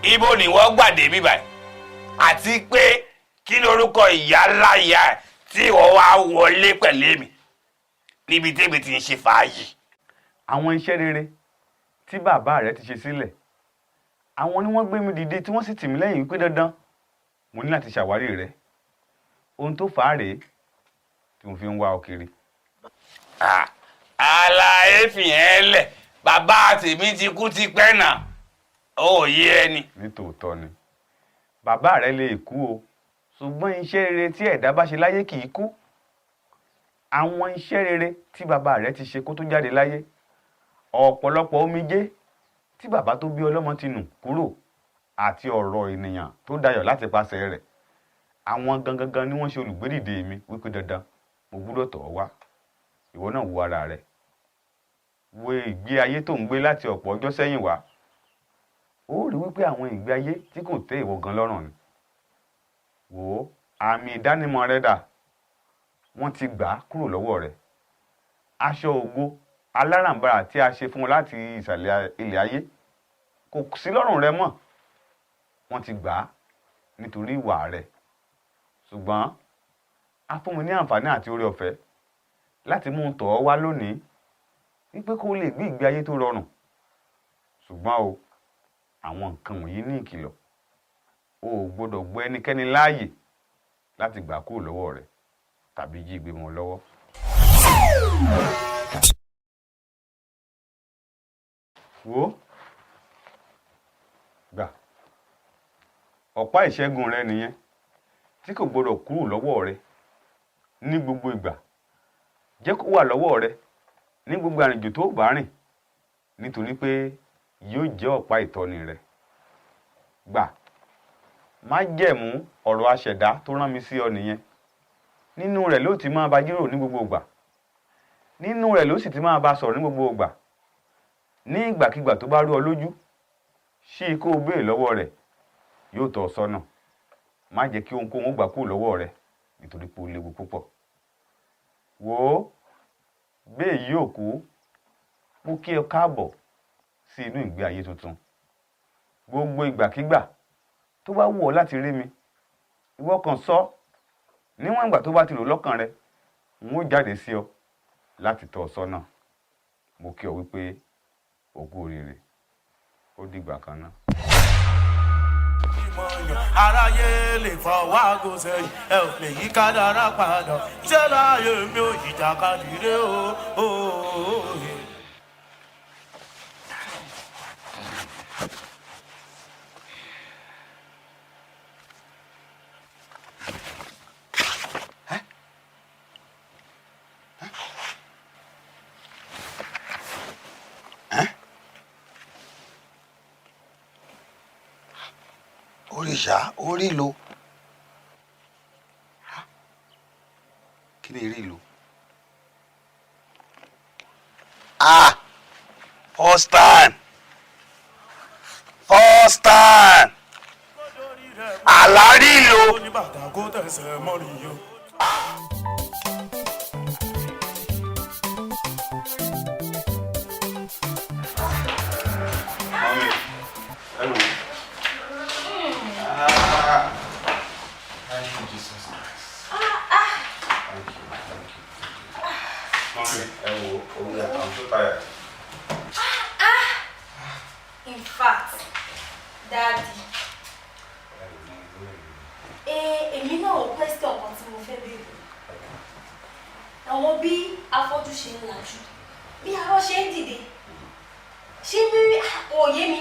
Ibo ni wọ́n gbàdé bíbáyìí àti pé kí lorúkọ ìyá láyà ẹ̀ tí ìwọ wá wọlé pẹ̀lú mi níbi tèmi ti ń ṣe fàájì. àwọn iṣẹ́ rere tí bàbá rẹ ti ṣe sílẹ̀ àwọn ni wọ́n gbé mi dìde tí wọ́n sì tì mí lẹ́yìn wípé dandan mo ní láti ṣàwárí rẹ ohun tó fà á rèé tí mo fi ń wá ọ kiri. àlàyé fìyẹn lẹ̀ bàbá tèmi ti kú tipẹ́ náà ó yé ẹni. nítòótọ́ ni bàbá rẹ lè kú o ṣùgbọ́n iṣẹ́ rere tí ẹ̀dá bá ṣe láyé kì í kú àwọn iṣẹ́ rere tí bàbá rẹ ti ṣe kó tó jáde láyé ọ̀pọ̀lọpọ̀ omijé tí bàbá tó bí ọlọ́mọ ti nù kúrò àti ọ̀rọ̀ ènìyàn tó dayọ̀ láti pàṣẹ rẹ̀ àwọn gangan ni wọ́n ṣe olùgbédìde mi wípé dandan mo gbúdọ̀ tọ̀ ọ́ wá ìwọ náà wo ara rẹ wo ìgbé ayé tó ń gbé láti ọ̀pọ̀ ọjọ́ sẹ́yìn wá ó rí wípé àwọn ìgbé ayé tí kò tẹ́ ìwọ gan lọ́rùn ni wò ó àmì ìdánimọ̀ rẹ dà wọ́n ti gbà á kúrò lọ́wọ́ rẹ̀ aṣọ ògo aláràǹbarà tí a ṣe fún wọn láti ìsàlẹ̀ ilẹ̀ ayé kò sí lọ́rùn rẹ mọ́ wọ́n ti gbà á nítorí ìwà rẹ̀ ṣùgbọ́n a fún mi ní àǹfààní àti oore ọ̀fẹ́ láti mú un tọ̀ ọ́ wá lónìí wípé kó lè gbé ìgbé ayé tó rọrùn ṣùgbọ́n o àwọn nǹkan wọ̀nyí ní ìkìlọ̀ o ò gbọ́dọ̀ gbọ́ ẹnikẹ́ni láàyè láti gbà kúrò lọ́wọ́ rẹ̀ tàbí jí gbé wọn lọ́wọ́. wo gbà ọ̀pá ìṣẹ́gun rẹ nìyẹn tí kò gbọ́dọ̀ kúrò lọ́wọ́ rẹ ní gbogbo ìgbà jẹ́ kó wà lọ́wọ́ rẹ ní gbogbo àrìnjò tó bá rìn nítorí pé yóò jẹ́ ọ̀pá ìtọ́ni rẹ gbà má jẹ̀mú ọ̀rọ̀ aṣẹ̀dá tó rán mi sí ọ nìyẹn nínú rẹ̀ ló ti máa bá jíròrò ní gbogbo ìgbà nínú rẹ̀ ló sì ti máa bá sọ̀rọ̀ ní gbogbo ìgbà ní ìgbàkigbà tó bá rú ọ lójú ṣí kó o béèrè lọ́wọ́ rẹ̀ yóò tọ́ ọ sọ́nà má jẹ́ kí ohunkóhun ó gbà kúrò lọ́wọ́ rẹ̀ nítorí pé ó léwu púpọ̀ wò ó bẹ́ẹ̀ yóò kú mú kí ẹ káàbọ̀ sí inú ìgbé ayé tuntun gbogbo ìgbàkigbà tó bá wù ọ́ láti rí mi ìwọ kàn sọ níwọ̀n ìgbà tó bá ti rò lọ́kàn rẹ n ó jáde sí ọ láti tọ́ ọ sọ́nà mo kí ọ wípé o kú oríire ó dìgbà kan náà. aráyé lè fọwọ́ aago sẹ́yìn ẹ ò lè yí kádàrá padà ṣé láàyè mi ò ìjàkadì ré o. òrìṣà orí lo kí ni rí lo first time àlárí lo. In fact, Daddy, èmi náà ò question kan tí mo fẹ́ béèrè. Àwọn bí afọ́jú ṣe ń lajú, bí arọ ṣe ń dìde, ṣé bí òye mi?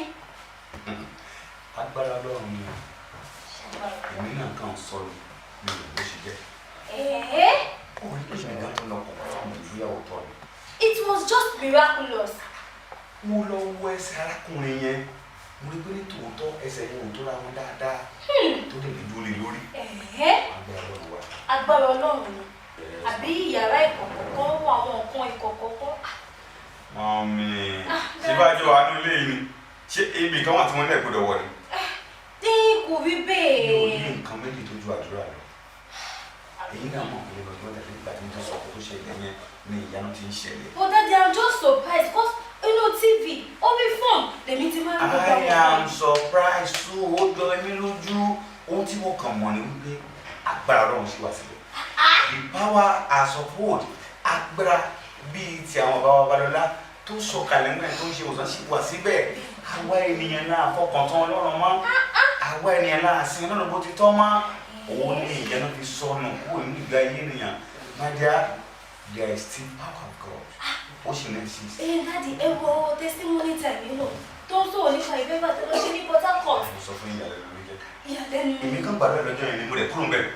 Agbára Ọlọ́run ni èmi náà kàn sọ ní ìlú ṣe jẹ́. Orí ìṣẹ̀lẹ̀ náà tó lọ kọ̀ fún ìgbéyàwó tọ́ ni. It was just miraculous. Mo lọ wo ẹsẹ̀ arákùnrin yẹn mo rí pé ní tòótọ́ ẹsẹ̀ yẹn ò tó ra wọn dáadáa tó lè dúró lé lórí. Agbára Ọlọ́run ni àbí yàrá ìkọ̀kọ̀ kan wọ àwọn nǹkan ìkọ̀kọ̀ kan. Mọ̀mí síbájú àánú ilé yìí ni ṣé ibi kan wà tí wọ́n lè gbọ́dọ̀ wọ̀ ni. Dín kò rí bẹ́ẹ̀. Mi ò ní nǹkan méjì tó ju àdúrà lọ. Èyí náà mọ̀ pé lọ́jọ́ tẹ̀lé ìgbà tí mo ti sọ tó ṣẹlẹ̀ yẹn ni ìyanu ti ń ṣẹlẹ̀. But Daddy, I'm just surprised because TV orí fóònù lèmi ti máa ń gbọ́. I am surprised too ó jọ ẹmí lójú ohun tí mo kàn mọ̀ ni wípé agbára Ọlọ́run sì wà síbẹ̀. The power as of old, agbára bíi ti àwọn bàbá Balọ́lá tó sọ̀kalẹ̀ náà tó ń ṣe òsán sì wà síbẹ̀. Àwa ènìyàn náà fọkàn tán Ọlọ́run mọ́, àwa ènìyàn náà sin Ọlọ́run bó ti tọ́ mọ́. Òun ní ìyẹn fi sọnù kúrò nínú ìgbé ayé ènìyàn. My dear, there is still power of God. Ó sì ní exist. Daddy, ẹ wo testimony time lò tó ń sọ̀rọ̀ nípa ìfẹ́ bá tẹ́lẹ̀ ṣe ní Port Harcourt. Mo sọ fún ìyàlẹ́nu ló jẹ́. Ìyàlẹ́nu. Èmi kan gbàgbé lọ́jọ́ yẹn ni mo rẹ̀ kúrò bẹ́ẹ̀.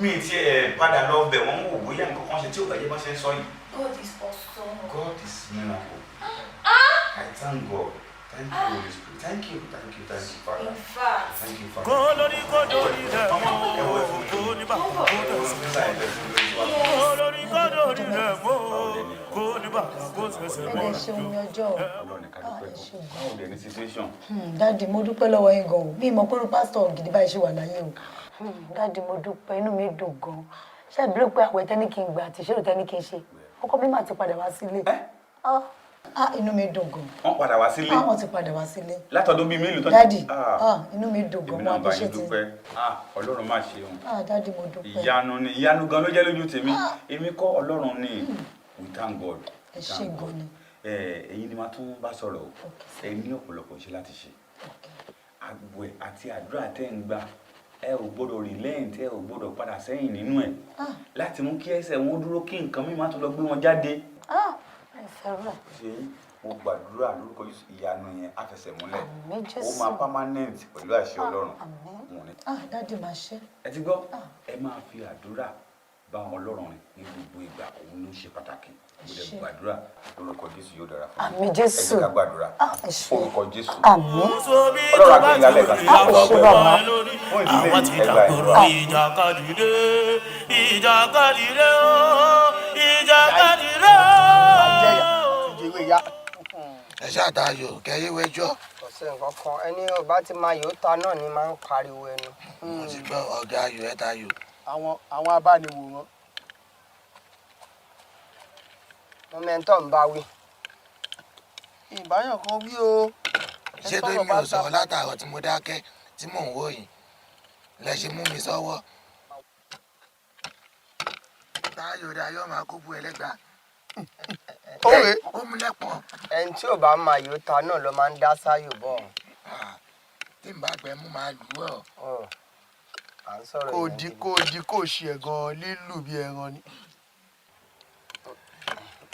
Mi ti ẹ̀ padà lọ bẹ̀ wọ́n wò bóyá nǹkan kan ṣe tí ò bàjẹ́ bá ṣe ń sọ yìí. God is awesome. God is miracle. I thank God. Thank you, Holy Spirit. Thank you, Father. In fact. Thank you, Father. Kólórí kódórí rẹ̀ mọ́ kó ní bàtà kó tẹ̀sẹ̀. Kólórí kódórí rẹ̀ mọ́ kó ní bàtà kó tẹ̀sẹ̀ mọ́. ẹ ṣeun ní ọjọ́ Báwo lè ní situation? dáàdi mo dúpẹ́ lọ́wọ́ yín gan o bí mo pẹ́rú pásítọ̀ gidi báyìí ṣe wà láyé o dáàdi mo dúpẹ́ inú mi dùn gan ṣé ẹ bẹ̀rẹ̀ pé àwẹ̀ tẹ́ni kí n gbà àti ìṣèlú tẹ́ni kí n ṣe ọkọ mi máa ti padà wá sílé inú mi dùn gan. Wọ́n padà wá sílé. Wọ́n ti padà wá sílé. Látọdún bíi mélòó tó. Dádì, inú mi dùn gan. Èmi náà bá yín dúpẹ́. Ọlọ́run máa ṣe òun. Dádì mo dúpẹ́. Ìyanu gan ló jẹ́ lójú tèmi. Èmi kọ́ Ọlọ́run ni. We thank God. Ẹ ṣé gan ni. Ẹ̀yin ni máa tún bá sọ̀rọ̀ o. Ẹ ní ọ̀pọ̀lọpọ̀ iṣẹ́ láti ṣe. Àgbẹ̀ àti àdúrà tẹ́ ń gbà. Ẹ ò gbọ́dọ̀ relent, ẹ ò gbọ́dọ̀ padà sẹ́yìn nínú ẹ̀. Láti mú kí ẹsẹ̀ wọn dúró kí nǹkan mímọ́ tó lọ gbé wọn jáde. Ṣé mo gbàdúrà lórúkọ ìyanu yẹn àfẹsẹ̀múlẹ̀ ó máa permanent pẹ̀lú àṣẹ Ọlọ́run. Dádì máa ṣe. Ẹ ti gbọ́ ẹ máa fi àdúrà bá Ọlọ́run rìn ní gbogbo ìgbà òun ló ṣe pàtàkì mo lè gbàdúrà lórúkọ Jésù yóò dára fún mi. Àmín Jésù. Ẹ jẹ́ ká gbàdúrà orúkọ Jésù. Àmín. Ọlọ́run àti ìyálẹ̀ kan. Àwọn ti dàgbòrò ìjàkadì dé ìjàkadì dé ìjàkadì dé. Ẹ ṣàtàyò kẹyí wẹjọ. Kò sí nǹkan kan ẹni ọba tí máa yóò ta náà ni máa ń pariwo ẹnu. Mo ti gbọ́ ọ̀gá ayò ẹ̀ tayò. Àwọn abániwòrán. Mo mẹ́ńtọ́ ń bá wí. Ìbáyàn kan wí o. Ṣé tó mi ò sọ̀rọ̀ látàárọ̀ tí mo dákẹ́ tí mò ń wò yìí lẹ ṣe mú mi sọ́wọ́. Táyọ̀ Dayọ̀ máa kó bu ẹlẹ́gbàá. Ó mú lẹ́pọ̀n. Ẹni tí ò bá máa yóò ta náà ló máa ń dá sáyò bọ̀. Tí n bá gbẹ mú máa lù ọ́. Kò ṣe ẹ̀gàn lílù bí ẹran ni.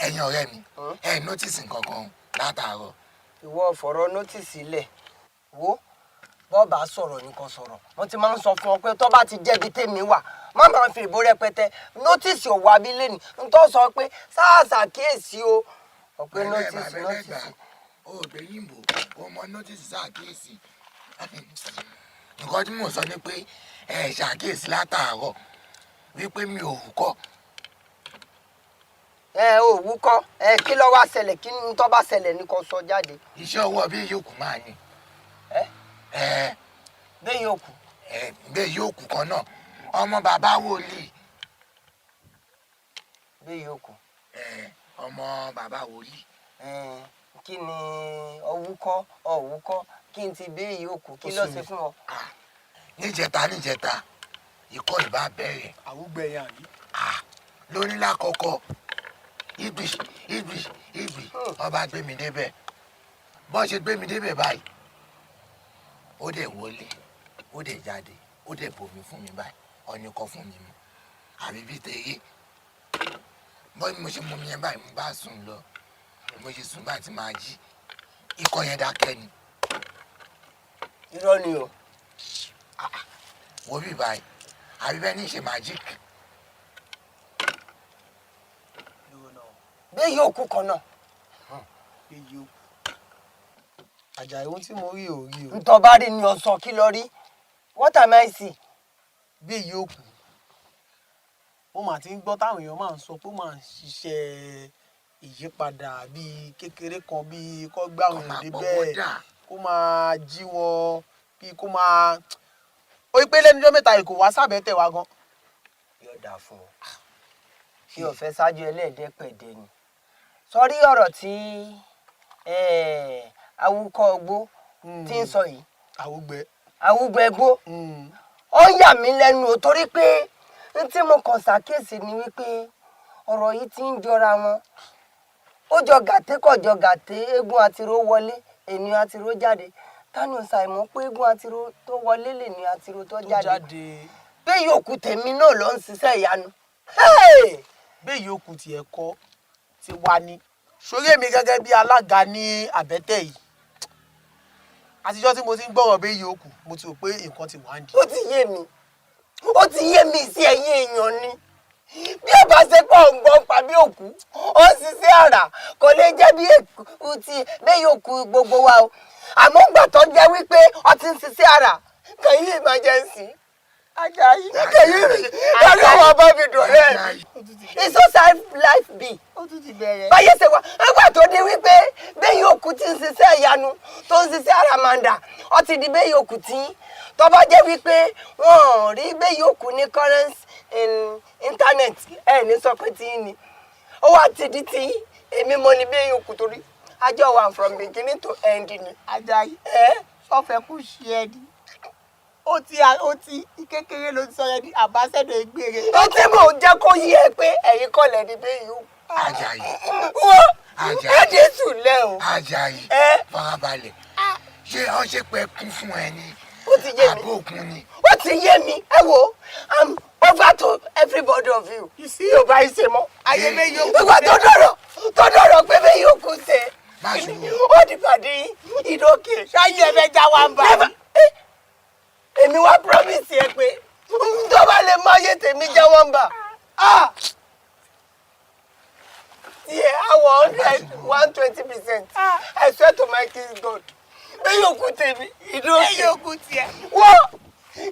Ẹ̀yin ọ̀rẹ́ mi ẹ nọ́tìsì kankan látàárọ̀. Ìwọ fọ̀rọ̀ nọ́tìsì lẹ̀ wo bọ́ọ̀bà sọ̀rọ̀ nìkan sọ̀rọ̀ wọ́n ti máa ń sọ fún ọ pé tó bá ti jẹ́bi tèmi wà má máa fi ìbò rẹpẹtẹ nọ́tìsì ò wá bí lẹ́nu n tó sọ pé sáàsà kíyèsí o ọ̀pẹ nọ́tìsì. O gbé yìnbó o mọ nọ́tìsì ṣàkíyèsí. Nǹkan tí mò ń sọ ni pé ẹ ṣàkíyèsí látàárọ̀ wípé mi ò hùkọ́. Ò wúkọ́ kí ló wá ṣẹlẹ̀ kí n tó bá ṣẹlẹ̀ ní kò sọ jáde. Iṣẹ́ ọwọ́ bí yòókù máa ní. Bẹ́ẹ̀ yòókù. Bẹ́ẹ̀ yòókù kan náà ọmọ bàbá wòlíì. Bẹ́ẹ̀ yòókù. Ọmọ bàbá wòlíì. Kí ni ọ̀wúkọ́ kí n ti bẹ́ẹ̀ yòókù kí ló ṣe fún ọ. Níjẹta ikọ́ ìbá bẹ̀rẹ̀. Àwùgbẹ̀yìn àbí. Lórí lákọ̀ọ́kọ́ ibi ọba gbé mi débẹ̀ bọ́ ṣe gbé mi débẹ̀ báyìí ó dẹ̀ wọlé ó dẹ̀ jáde ó dẹ̀ bomi fún mi báyìí ọ̀nìkan fún mi mu àbí bí tẹ̀yẹ bọ́ mo ṣe mú mi yẹn báyìí mo bá sùn lọ mo ṣe sùn báyìí tí màá jí ikọ́ yẹn dákẹ́ ni. Irọ́ ni o. Wo bí báyìí àbí bẹ́ẹ̀ ní ṣe májíìkì. Bẹ́ẹ̀ yòókù kan náà. Àjàyí ohun tí mo rí ò rí o. Ntọ́ bá rí ni ọ̀sán kí lọ rí. What am I see? Bí yòókù. Mo mà ti ń gbọ́ táwọn èèyàn máa ń sọ pé ó máa ń ṣiṣẹ́ ìyípadà bíi kékeré kan bíi kó gbá àwọn èèyàn débẹ̀ kó máa jí wọn bíi kó máa. Ó yí pé lẹ́nujọ́ mẹ́ta yìí kò wá sábẹ́ tẹ̀ wá gan. Yóò dáa fún ọ. Ṣé o fẹ́ ṣáájú ẹlẹ́ẹ̀dẹ́pẹ̀dẹ́ ni? Sọrí ọ̀rọ̀ tí awúkọ́ ogbó tí ń sọ yìí. Àwùgbẹ́ gbó. Ó yà mí lẹ́nu o torí pé n tí mo kàn ṣàkíyèsí ni wípé ọ̀rọ̀ yìí ti ń jọra wọn ó jọ gàté kò jọ gàté eégún àtiró wọlé ènìyàn àtiró jáde tani ò ṣàìmọ̀ pé eégún àtiró tó wọlé lènìyàn àtiró tó jáde bẹ́ẹ̀ yòókù tèmi náà ló ń ṣiṣẹ́ ìyanu bẹ́ẹ̀ yòókù tiẹ̀ kọ́ ti wá ní sórí èmi gẹ́gẹ́ bí alága ní àbẹ́tẹ̀ yìí àtijọ́ tí mo ti ń gbọ́rọ̀ bẹ́ẹ̀ yòókù mo ti rò pé nǹkan ti wá ń di. ó ti yé mi sí ẹ̀yin èèyàn ni bí ẹ bá ṣe pọ̀ ń gbọ́n pa bí òkú ó ń ṣiṣẹ́ àrà kò lè jẹ́ bí èkú ti bẹ́ẹ̀ yòókù gbogbo wa o àmọ́ ńgbà tó jẹ́ wípé ó ti ń ṣiṣẹ́ àrà kẹ́yìn emergency Ajayi kẹ́yìn lórí ọmọ bá mi dùn rẹ̀ ìsọ́sà life be báyé ṣe wá nígbà tó dé wípé bẹ́ẹ̀ yòókù ti ń ṣiṣẹ́ ìyanu tó ń ṣiṣẹ́ àràmàǹdà ó ti di bẹ́ẹ̀ yòókù tí tó bá jẹ́ wípé wọ́n rí bẹ́ẹ̀ yòókù ní currency internet ní sọ pé tí ni ó wá ti di tí èmi mọ ní bẹ́ẹ̀ yòókù torí ajọ́ wà from beginning to end ni. Ajayi sọfẹ kù ṣe ẹ ni ó ti kékeré ló ti sọ yẹn ní àbáṣẹ́dọ̀ ìgbére. ó ti mò ń jẹ́ kó yí ẹ pé ẹ̀yin kọ́lẹ̀ ní bẹ́ẹ̀ yòókù. Ajayi wọ́n ẹ dé sùn lẹ́ o. Ajayi farabalẹ̀ ṣé ọ ṣe pé kún fún ẹ ní àbókun ni. ó ti yé mi ẹ wo I'm over to everybody of you. yóò bá ṣe mọ́. ayé bẹ́ẹ̀ yòókù ìgbà tó dọ̀rọ̀ pé bẹ́ẹ̀ yòókù ṣe ó di pàdé ìdókè. ṣáyé ẹ bẹ já wa ń bá mi. èmi wá promise ẹ pé tó bá lè má yé tèmi já wọn bá. Yeah, I want 120%. I swear to my king God. Bẹ́ẹ̀ yòókù tèmi ìdókè. bẹ́ẹ̀ yòókù tiẹ̀. wọ́n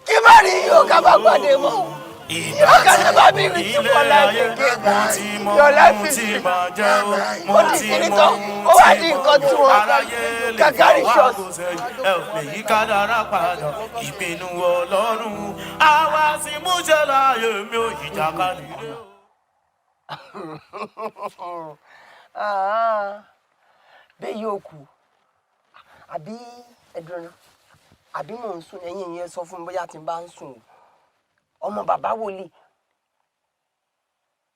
kí má rí yóò ká bá pàdé mọ́. Ọ̀kadà bá mi rí tí kò láti gé your life is ó ti kiri tán ó wá ní nǹkan tí wọ́n kàkàrí ṣọ́ọ̀ṣì. ẹ ò lè yí kádàrá padà ìpinnu Ọlọ́run àwa sì mú ṣe láàyè mi ò ìjàkadì rẹ o. bẹ́ẹ̀ yóò kú àbí ẹ̀dùn àbí mò ń sùn ẹ̀yìn yẹn sọ fún mi bóyá tí n bá ń sùn ọmọ bàbá wòlíì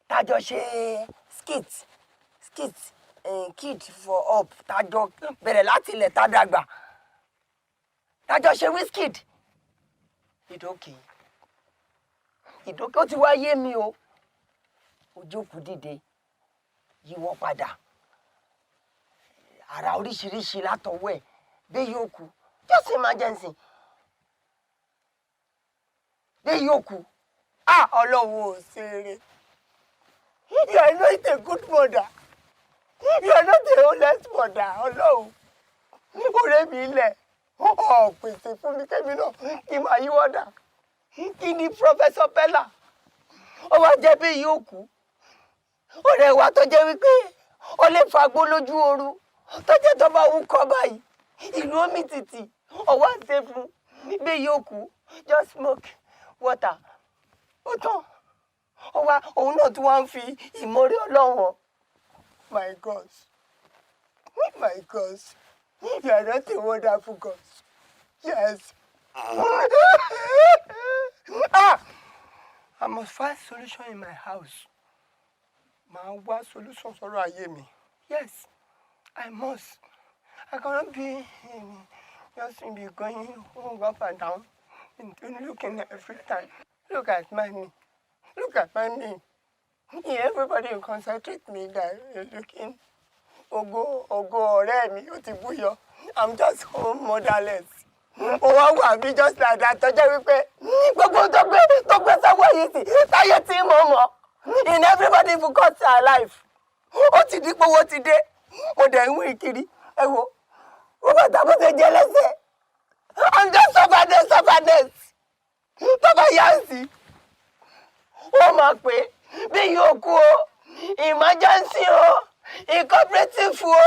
tájọ ṣe skit kid for up tájọ bẹ̀rẹ̀ láti ilẹ̀ tádàgbà tájọ ṣe Wizkid ìdókè ó ti wá yé mi o ojú òkú dìde yíwọ́ padà ara oríṣiríṣi látọwọ́ ẹ̀ bẹ́ẹ̀ yóò kú just emergency bẹ́ẹ̀ yóò kú ọlọ́run ò ṣeré you are not a good mother you are not a honest mother ọlọ́run ọ̀rẹ́ mi ilẹ̀ pèsè fún mi kẹ́mi náà kí n máa yíwọ́ dà kí ni Professor Pella ó wá jẹ́ bẹ́ẹ̀ yóò kú ọ̀rẹ́ wa tó jẹ́ wípé ó lè fagbó lójú ooru tó jẹ́ tó bá wú kọ́ báyìí ìlú omi tìtì ọwọ́ àṣẹ fún bẹ́ẹ̀ yóò kú just smoke water ó tán òun náà tún wá ń fi ìmọ̀rí ọlọ́run my God you are not a wonderful God yes I must find solution in my house màá wá solution sọ̀rọ̀ ayé mi yes I must I cannot be just be going up and down and looking every time. Look at my knee. Yeah, everybody will concentrate me that you're looking. Ogo ọ̀rẹ́ mi ó ti búyọ. I'm just home motherless. Ó wá wà mí just like that tó jẹ́ wípé gbogbo tó gbé sáwọ́ yìí sí táyé tí mo mọ̀. In everybody focus our life. Ó ti di pé owó ti dé. Mo dẹ̀ ń wí kiri. Ẹ wo. Ó bàtà bó ṣe jẹ lẹ́sẹ̀. I'm just stubbornness. Bàbá Yansi. Ó máa pè bí yóò kú o, emergency o, cooperative o,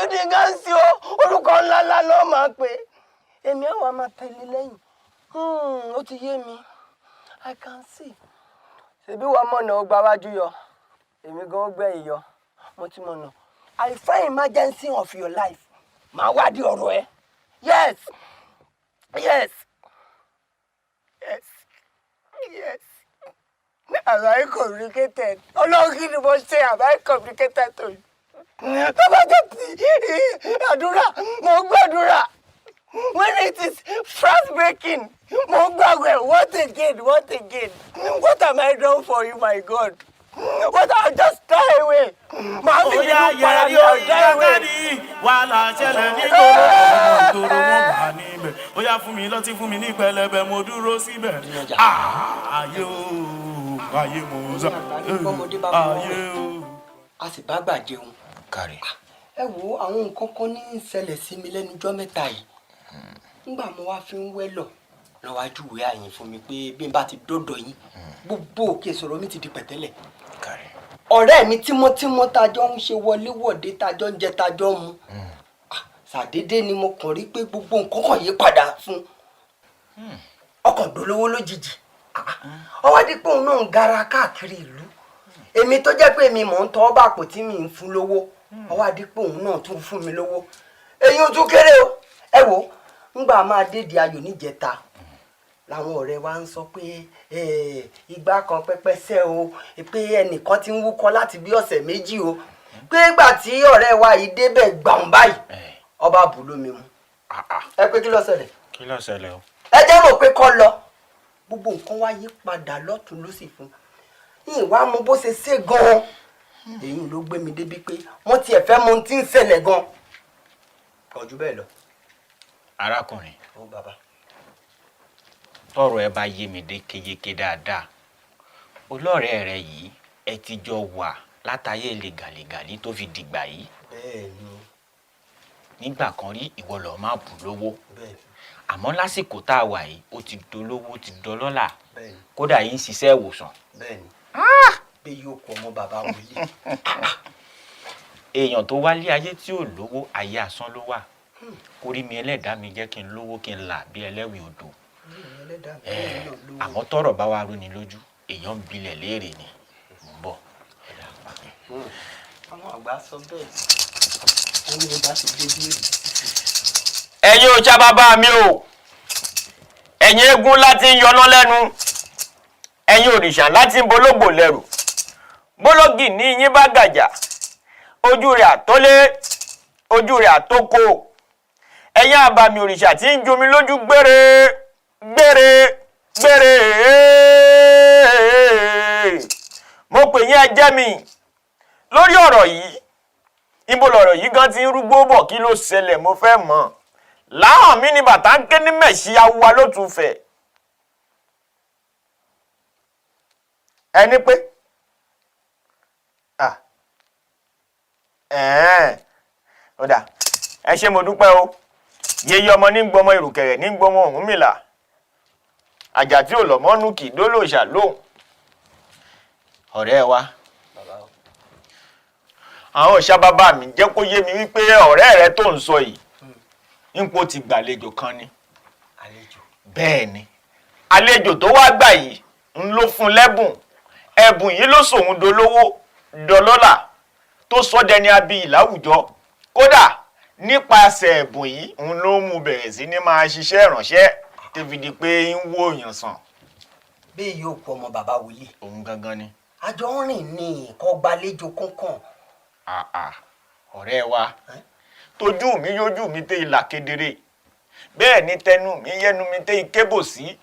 unigansi o, orúkọ ńláńlá ló máa pè. Èmi àwọn máa tẹ̀lé lẹ́yìn. Ó ti yé mi. I can see. Ṣebí wọ́n mọ̀nà ó gba wájú yọ. Èmi gan ó gbẹ̀yìn yọ. Mo ti mọ̀nà. I find emergency of your life. Màá wádìí ọ̀rọ̀ ẹ. Yes. Am I complicated? Ọlọ́run kí ni mo ṣe? Am I complicated to you? Bàbá tètè àdúrà, mo gbàdúrà. When it is fast breaking, mo gbàgbé. What again? What again? What am I done for you, my God? What I'll just die away. Màá fi kí para mi, I'll die away. Wàhálà ṣẹlẹ̀ ní gbòòrò ọmọ ìgboro wọn wà níbẹ̀. Ó yá fún mi lọ́tí fún mi ní pẹlẹbẹ mo dúró síbẹ̀. Ayé o, ayé mo sọ. Ayé o. A sì bá gbà jẹun. Kárí. Ẹ wo àwọn nǹkan kan ní í ṣẹlẹ̀ sí mi lẹ́nu ọjọ́ mẹ́ta yìí. Nígbà mo wá fi ń wẹ́lọ̀ lọ́wọ́ ajúwe àyìn fún mi pé bí n bá ti dọ́dọ̀ yín gbogbo òkè sọ̀rọ̀ mi ti di pẹ̀tẹ́lẹ̀. Kárí. Ọ̀rẹ́ mi tímọ́tímọ́ tajọ́ ń ṣe wọléwọ̀de tajọ́ ń jẹ tajọ́ ń mu. Ṣàdédé ni mo kàn rí pé gbogbo nǹkan kan yí padà fún. Ọkàn dolówó lójijì. Ọwọ́ dípò òun náà ń gara káàkiri ìlú. Èmi tó jẹ́ pé èmi mò ń tọ́ bàpò tí mi ń fún lówó. Ọwọ́ dípò òun náà tún fún mi lówó. Èyí ò tún kéré o. Ẹ wo ńgbà máa dédé ayò níjẹta làwọn ọ̀rẹ́ wa ń sọ pé ìgbà kan pẹ́pẹ́sẹ́ o pé ẹnìkan ti ń wúkọ́ láti bí ọ̀sẹ̀ méjì o pé ìgbà tí ọ̀rẹ́ wa yìí débẹ̀ gbàùn báyìí ọba bù lómi mu. Ẹ pé kí ló ṣẹlẹ̀? Kí ló ṣẹlẹ̀ o? Ẹ jẹ́ mọ̀ pé kọ́ lọ gbogbo nǹkan wá yí padà lọ́tún lósì fún ìwà mo bó ṣe ṣe gan-an èyí ló gbé mi débi pé wọ́n tiẹ̀ fẹ́ mọ ohun tí ń ṣẹlẹ̀ gan-an kọjú bẹ́ẹ̀ lọ. Arákùnrin. Ó bàbá. Tọ́rọ̀ ẹ bá yé mi dékéyéké dáadáa. Olọ́rẹ̀ẹ́ rẹ yìí ẹ ti jọ wà látayé lẹ́gàlẹ́gàlí tó fi dìgbà yìí. Bẹ́ẹ̀ni. Nígbà kan rí ìwọ lọ máa bù lówó. Bẹ́ẹ̀ni. Àmọ́ lásìkò tá a wà yìí ó ti dolówó ó ti dọlọ́lá. Bẹ́ẹ̀ni. Kódà yìí ń ṣiṣẹ́ ìwòsàn. Bẹ́ẹ̀ni. Pé yóò kọ ọmọ bàbá wòlíì. Èèyàn tó wálé ayé tí ò lówó ayé asán ló wà. Kórí mi ẹlẹ́dàá mi jẹ́ kí n lówó kí n là bí ẹlẹ́wì odò. Àmọ́ tọ́rọ̀ bá wa rúni lójú èèyàn ń bilẹ̀ léèrè ni. Mo ń bọ̀. Àwọn àgbà sọ bẹ́ẹ̀ wọ́n ní bá ti dé bí èrè. Ẹ̀yin òòṣà bàbá mi o, ẹ̀yin eégún láti ń yọná lẹ́nu, ẹ̀yin òrìṣà láti ń bológbò lẹ́rù, bólógì ní yín bá gàjà, ojú rẹ̀ àtólé, ojú rẹ̀ àtókò, ẹ̀yin àbàmì òrìṣà tí ń jomi lójú gbére gbére gbére. Mo pè yín ẹ jẹ́ mi lórí ọ̀rọ̀ yìí, ibo lọ̀rọ̀ yìí gan ti ń rúgbó bọ̀ kí ló ṣẹlẹ̀ mo fẹ́ mọ̀. Láhàn mi ni bàtà ń ké ní mẹ̀sí awúwa ló tún fẹ̀. Ẹni pé ó dà ẹ ṣé mo dúpẹ́ o. Yeye ọmọ ní gbọmọ ìrùkẹ̀rẹ̀ ní gbọmọ Ọ̀rúnmìlà. Àjà tí ò lọ́mọ́nú kì í dólòṣà lóhùn. Ọ̀rẹ́ wa. Àwọn òòṣà bàbá mi jẹ́ kó yé mi wípé ọ̀rẹ́ rẹ tó ń sọ yìí nípò ti gbàlejò kan ni. Àlejò. Bẹ́ẹ̀ ni. Àlejò tó wá gbà yìí ń ló fún lẹ́bùn. Ẹ̀bùn yìí ló sòun dolówó dọlọ́là tó sọ dẹni abiyì láwùjọ. Kódà nípasẹ̀ ẹ̀bùn yìí ń ló mú bẹ̀rẹ̀ sí ní máa ṣiṣẹ́ ìránṣẹ́ tó fi di pé ń wó èèyàn sàn. Bẹ́ẹ̀ yóò kọ ọmọ bàbá wòlíì. Òun gangan ni. Àjọ ń rìn ní ìkọ́ gbàlejò kankan. Ọ̀rẹ́ wa. Tójú mi yójú mi tẹ́ ìlà kedere, bẹ́ẹ̀ ni tẹnu mi yẹnu mi tẹ́ ìkébò sí.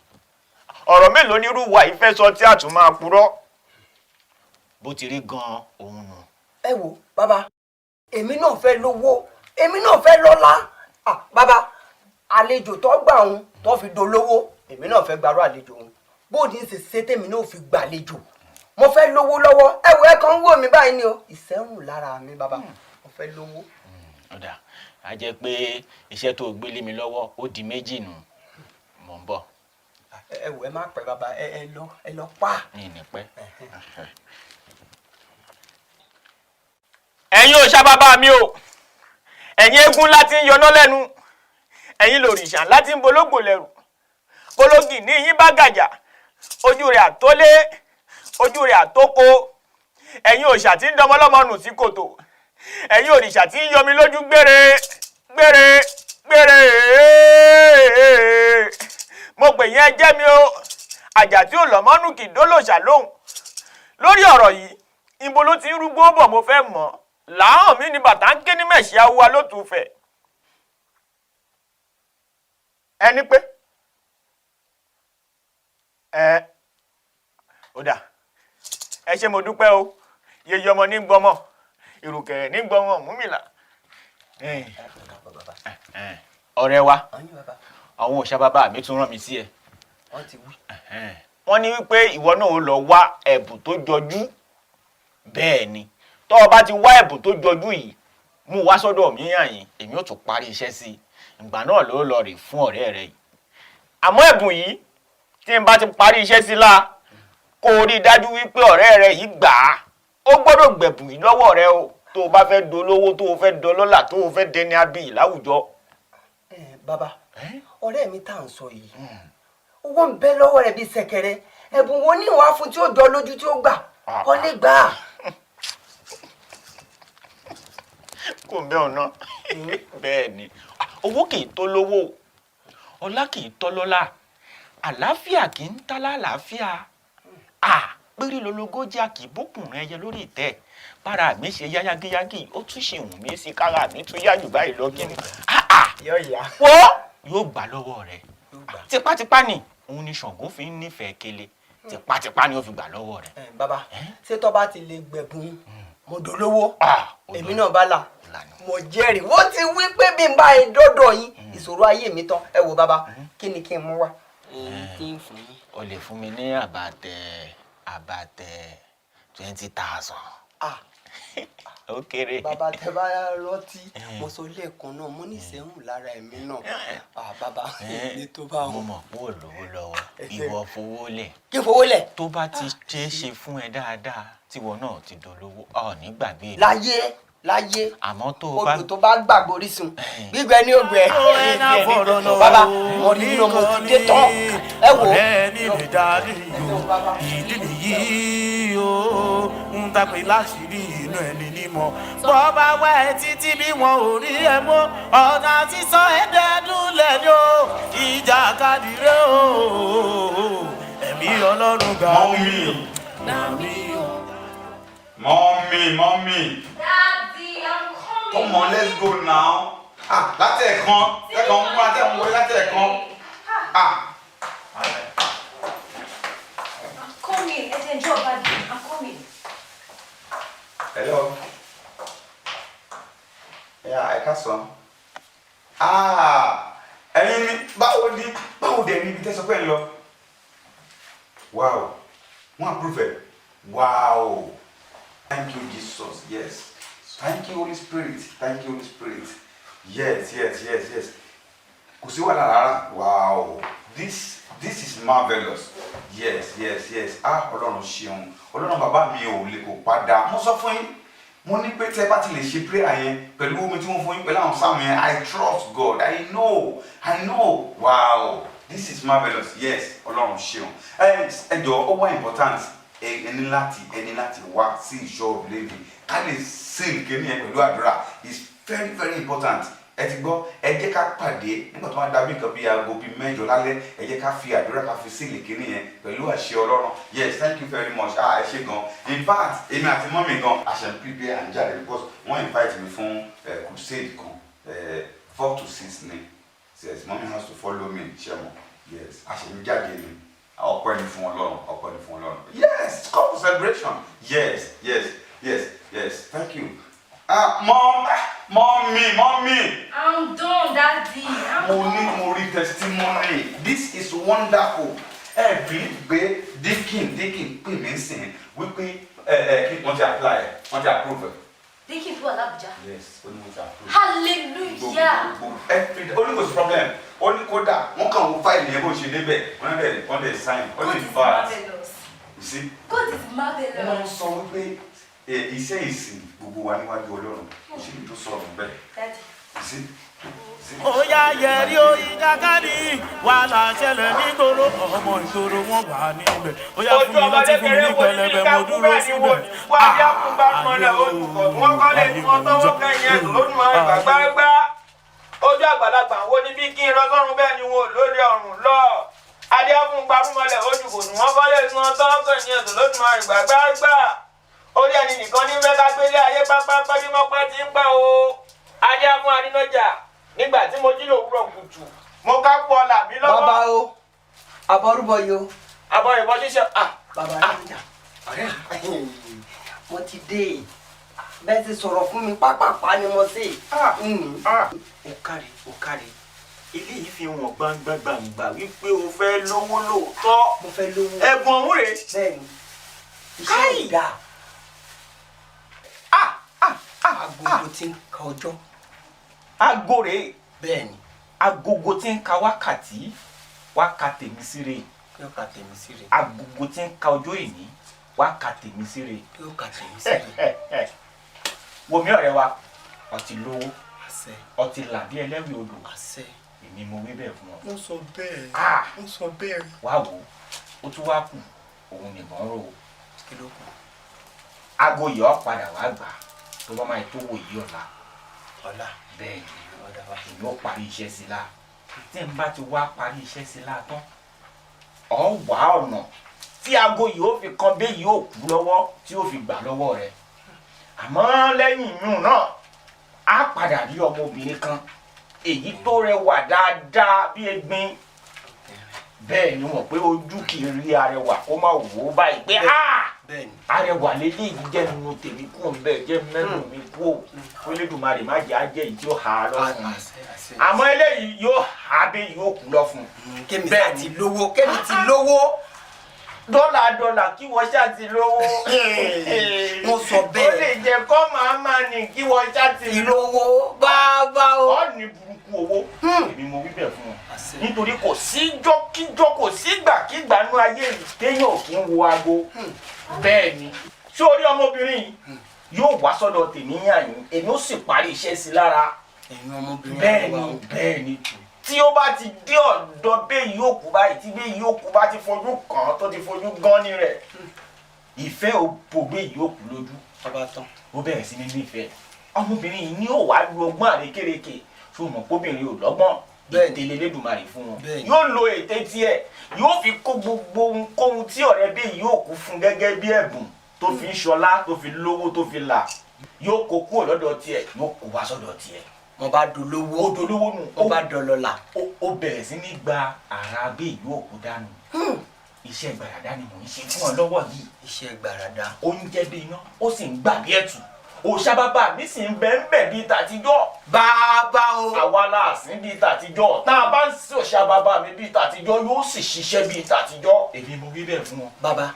Ọ̀rọ̀ mélòó ní irú wa ìfẹ́ sọ tí a tún máa purọ́. Bó ti rí gan-an òun nù. Ẹ wo bàbá èmi náà fẹ́ lówó èmi náà fẹ́ lọ́lá. Bàbá àlejò tó gbà òun tó fi dolówó èmi náà fẹ́ gbàrú àlejò òun. Bóòdì ń ṣe tèmi náà fi gbàlejò. Mo fẹ́ lówó lọ́wọ́. Ẹ wo ẹ kàn ń wò mí báyìí ni o. Ìṣẹ́hùn lára mi bàbá. Mo fẹ́ lówó. Ọ̀dà á jẹ́ pé iṣẹ́ tó gbélé mi lọ́wọ́ ó di méjì nù. Mo ń bọ̀. Ẹ wò ẹ má pẹ́ bàbá ẹ lọ pa. Ní ìnípẹ́. Ẹ̀yin òòṣà bàbá mi o, ẹ̀yin eégún láti ń yọná lẹ́nu, ẹ̀yin lòrìṣà láti ń bológbò lẹ́rù, bólógì ní yín bá gàjà, ojú rẹ̀ àtólé, ojú rẹ̀ àtókò, ẹ̀yin òòṣà tí ń dọmọlọ́mọ nù sí kòtò, ẹ̀yin òrìṣà tí ń yọmi lójú gbére gbére gbére. Mo pè yín ẹ jẹ́ mi o, àjà tí ò lọ́mọ́nù kì í dólòṣà lóhùn, lórí ọ̀rọ̀ yìí ibo ló ti ń rúgbó bọ̀ mo fẹ́ mọ̀ làáhàn mi ni bàtà ń ké ní mẹ̀ṣẹ̀ awúwa ló tún fẹ́ ẹni pé ó dà ẹ ṣé mo dúpẹ́ o yeye ọmọ ní gbọmọ ìrùkẹ̀rẹ̀ ní gbọmọ múmìlà ọ̀rẹ́ wa àwọn òòṣà bàbá mi tún rán mi sí ẹ wọ́n ní wípé ìwọ náà ó lọ wá ẹ̀bùn tó jọjú bẹ́ẹ̀ ni tó o bá ti wá ẹ̀bùn tó jọjú yìí mú wá sọ́dọ̀ mi yàn yín èmi ó tún parí iṣẹ́ sí i ìgbà náà ló lọ rè fún ọ̀rẹ́ rẹ yìí àmọ́ ẹ̀bùn yìí tí n bá ti parí iṣẹ́ sí la kó o rí i dájú wípé ọ̀rẹ́ rẹ yìí gbà á ó gbọ́dọ̀ gbẹ̀bùn yìí lọ́wọ́ rẹ o tó o bá fẹ́ dolówó tó o fẹ́ dọlọ́là tó o fẹ́ dẹni abiyì láwùjọ. bàbá ọ̀rẹ́ mi tá à ń sọ yìí owó ń bẹ lọ́wọ́ rẹ̀ bíi ṣẹ̀kẹ̀rẹ̀ ẹ̀bùn wo ní ìwà fún tí ó jọ lójú tí ó gbà kọ́ lè gbà á. kò ń bẹ́ ọ̀nà bẹ́ẹ̀ ni owó kì í tó lówó ọlá kì í tọ́ lọ́lá àlàáfíà kì í ń tá lálàáfíà péré lológójì àkìbókùnrin ẹyẹ lórí ìtẹ́ bára mi ṣe yáyágíyágí ó tún ṣe wùn mí sí kára mi tún yájú báyìí lọ kíni wọ́n yóò gbà lọ́wọ́ rẹ̀ tipátipá ni òun ni Ṣàngó fi ń nífẹ̀ẹ́ kele tipátipá ni ó fi gbà lọ́wọ́ rẹ̀. bàbá ṣé tó bá ti lè gbẹ̀bùn mo dolówó èmi náà bá là mo jẹ́rìí wọ́n ti wí pé bí n bá yín dọ́dọ̀ yín ìṣòro ayé mi tán ẹ wò bàbá kí ni kí n mú wá. o lè fún mi ní àbàtẹ 20,000. ó kéré. bàbá tẹ bá rántí mo sọ lẹ́ẹ̀kan náà mo ní ìṣẹ́hùn lára ẹ̀mí náà bàbá ní tó bá mo mọ̀ pé ò lówó lọ́wọ́ ìwọ fowó lẹ̀. kí fowó lẹ̀. tó bá ti ṣeé ṣe fún ẹ dáadáa tíwọ náà ti dolówó ọ̀ ní gbàgbé. láyé àmọ́ tó o bá odò tó bá gbàgbé orísun gbígbẹ ní ògbẹ bàbá mo rí nínú mo ti dé tán ẹ wò. ọ̀rẹ́ ní lè darí ìdí nìyí o ń tàpé láṣìírí inú ẹni nímọ̀ bọ́ bá wá ẹ títí bí wọn ò rí ẹ mọ́ ọ̀nà sísọ ẹ̀ẹ́dẹ́dúnlẹ̀ ni ó ìjàkadì rẹ o ẹ̀mí ọlọ́run gbà mí. Mommy. Daddy, I'm coming. Come on, let's go now. Láti ẹ̀kan. Lẹ́kan mú láti ẹ̀kan wọlé láti ẹ̀kan. I'm coming. Let's enjoy, buddy. I'm coming. Hello. Yeah, ẹ káàsán. Ẹ̀yin ni báwo dẹ̀ ni ibi tẹ́ sọ pé ń lọ? Wow. Wọ́n approve ẹ̀. Wow. Thank you, Jesus. Yes. Thank you, Holy Spirit. Thank you, Holy Spirit. Yes. Kò sí wàhálà rárá. Wow. This is marvelous. Yes. Ọlọ́run ṣeun. Ọlọ́run bàbá mi ò lè kó padà. Mo sọ fún yín. Mo ní pé tẹ́ bá ti lè ṣe prayer yẹn pẹ̀lú omi tí wọ́n fún yín pẹ̀lú àwọn sáàmù yẹn. I trust God. I know. Wow. This is marvelous. Yes. Ọlọ́run ṣeun. Ẹ jọ̀ọ́ ó wá important. Ẹni láti wá sí ìṣọ́ lẹ́bi ká lè sìn kíní ẹ pẹ̀lú àdúrà is very very important. Ẹ ti gbọ́ ẹ jẹ́ ká pàdé nígbà tó wá dàbí nǹkan bíi aago bíi 8 lálẹ́ ẹ jẹ́ ká fi àdúrà ká fi sílẹ̀ kíní yẹn pẹ̀lú àṣẹ Ọlọ́run. Yes, thank you very much. Ẹ ṣé gan. In fact èmi àti mọ́mì gan àṣẹ ń prepare and jáde because wọ́n invite me fún crusade kan 4 to 6 ni. Yes, mommy has to follow me ṣe mọ̀. Yes, àṣẹ ń jáde ni. Ọpẹ́ ni fún Ọlọ́run. Yes, it's called celebration. Yes. Thank you. Mommy. I'm done, Daddy. Mo rí testimony. This is wonderful. Every day, Deacon pè mí sìn wípé wọ́n ti apply, wọ́n ti approve. Deacon tó wà l'Abuja. Yes, ó ní wọ́n ti approve. Hallelujah. Every day, only was problem. Only kódà wọ́n kàn wọ́n fáìlì yẹn bó ṣe débẹ̀ wọ́n dẹ̀ sign God is marvelous. You see? God is marvelous. Wọ́n sọ wípé iṣẹ́ ìsìn gbogbo wa níwájú Ọlọ́run kò sí ní tó sọ̀rọ̀ bẹ́ẹ̀. You see? ó yá yẹrí o ìjàkadì wàhálà ṣẹlẹ̀ nígboro ọmọ ìgboro wọn wà níbẹ̀ ó yá fún mi láti fún mi ní pẹlẹbẹ mo dúró síbẹ̀ wáyà fún bá mọ́lẹ̀ olùkọ́ wọ́n kọ́ lè tún ọtọ́wọ́ kẹ́yìn lónìí gbàgbàgbà ojú àgbàlagbà wo ni bí kí n rọ́gọ́rùn bẹ́ẹ̀ ni wọn ò lórí ọ̀run lọ adé fún gbàmúmọ́lẹ̀ ojú kò nù wọ́n kọ́lé tí wọ́n tọ́ kàn ní ẹ̀sùn lódì máa rìn gbàgbàgbà orí ẹni nìkan ní mẹ́ka gbélé ayé pápá bí wọ́n pẹ́ ti ń pẹ́ o adé fún adínọ́jà nígbà tí mo jí lòwúrọ̀ kùtù mo ká pọ̀ làbí lọ́wọ́. bàbá o àbọrúbọ yìí o. àbọ̀ ìbọn ṣíṣe bàbá adínọ́jà mo ti dé bẹ́ẹ̀ ti sọ̀rọ̀ fún mi pápápá ni mo ṣe. ó kárí eléyìí fi hàn gbangba wípé o fẹ́ lówó lóòótọ́. mo fẹ́ lówó. ẹ̀bùn ọ̀hún rèé. bẹ́ẹ̀ni iṣẹ́ ìdá agogo tí ń ka ọjọ́. aago rèé. bẹ́ẹ̀ni. agogo tí ń ka wákàtí tèmi síre. yóò ka tèmi síre. agogo tí ń ka ọjọ́ èní wá ka tèmi síre. yóò ka tèmi síre. wo mi ọ̀rẹ́ wa ọtí lówó ọtí làbí ẹlẹ́rìí odò èmi mo wí bẹ́ẹ̀ fún ọ. wọ́n sọ bẹ́ẹ̀. wọ́n sọ bẹ́ẹ̀. wá wo ó tún wá kù òun nìkan rò ó. kí ló kù. aago yìí ọ padà wá gbà tó bá máa tó wò yìí ọ̀la. bẹ́ẹ̀ ni èmi ó parí iṣẹ́ sí la tí n bá ti wá parí iṣẹ́ sí la tán ọ wá ọ̀nà tí aago yìí ó fi kan bẹ́ẹ̀ yìí ó kú lọ́wọ́ tí ó fi gbà lọ́wọ́ rẹ̀ àmọ́ lẹ́yìn inú náà á padà rí ọmọbìnrin kan èyí tó rẹwà dáadáa bí egbin bẹ́ẹ̀ ni mọ̀ pé ojú kì í rí arẹwà kó má wò ó báyìí pé arẹwà lélẹ́yìí jẹ́ nínú tèmi kú ń bẹ́ẹ̀ jẹ́ mẹ́nu mi kú ò Olódùmarè má jẹ́ ajẹ́ yìí tí ó hà á lọ fún mi àmọ́ eléyìí yóò hà bẹ́ẹ̀ yóò kú lọ fún un. kémi ti lówó dọ́là kí wọ́n ṣáà ti lówó. mo sọ bẹ́ẹ̀. ó lè jẹ́ kọ́ màmá ni kí wọ́n ṣáà ti lówó bá o. ọ́ ní burúkú owó. èmi mo wí bẹ́ẹ̀ fún ọ. nítorí kò sí jọ́kíjọ́ kò sí gbàkígbà nú ayé téèyàn ò kí ń wo aago. bẹ́ẹ̀ ni sórí ọmọbìnrin yóò wá sọ́dọ̀ tèmi yàn yín èmi ó sì parí iṣẹ́ sí lára. bẹ́ẹ̀ ni tí ó bá ti dé ọ̀dọ̀ bẹ́ẹ̀ yóò kú báyìí tí bẹ́ẹ̀ yóò kú bá ti fojú kàn án tó ti fojú gan ní rẹ̀ ìfẹ́ òpó bẹ́ẹ̀ yóò kú lójú ó bẹ̀rẹ̀ sí ní nífẹ̀ẹ́ ọmọbìnrin yìí ní ó wá lu ọgbọ́n àrékérekè tó mọ̀ kóbìnrin ò lọ́gbọ́n ìdílé Elédùmarè fún wọn yóò lo ète tiẹ̀ yóò fi kó gbogbo ohunkóhun tí ọ̀rẹ́ bẹ́ẹ̀ yóò kú fún gẹ́gẹ́ bí ẹ̀bùn tó fi ń ṣọlá tó fi lówó tó fi là yóò kó kúrò lọ́dọ̀ tiẹ̀ yóò kó wá sọ́dọ̀ tiẹ̀ mo bá dolówó nù ó bá dọlọ́lá ó bẹ̀rẹ̀ sí ní gba ara bí ìlú òkú dànù iṣẹ́ gbàràdá ni mò ń ṣe fún ọ lọ́wọ́ yìí iṣẹ́ gbàràdá oúnjẹ bí iná ó sì ń gbà bí ẹ̀tù òòṣà bàbá mi sì ń bẹ ń bẹ bíi tàtijọ́ bàbá o àwa láàsín bíi tàtijọ́ tá a bá ń sí òòṣà bàbá mi bíi tàtijọ́ yóò sì ṣiṣẹ́ bíi tàtijọ́ èmi mo wí bẹ́ẹ̀ fún wọn. bàbá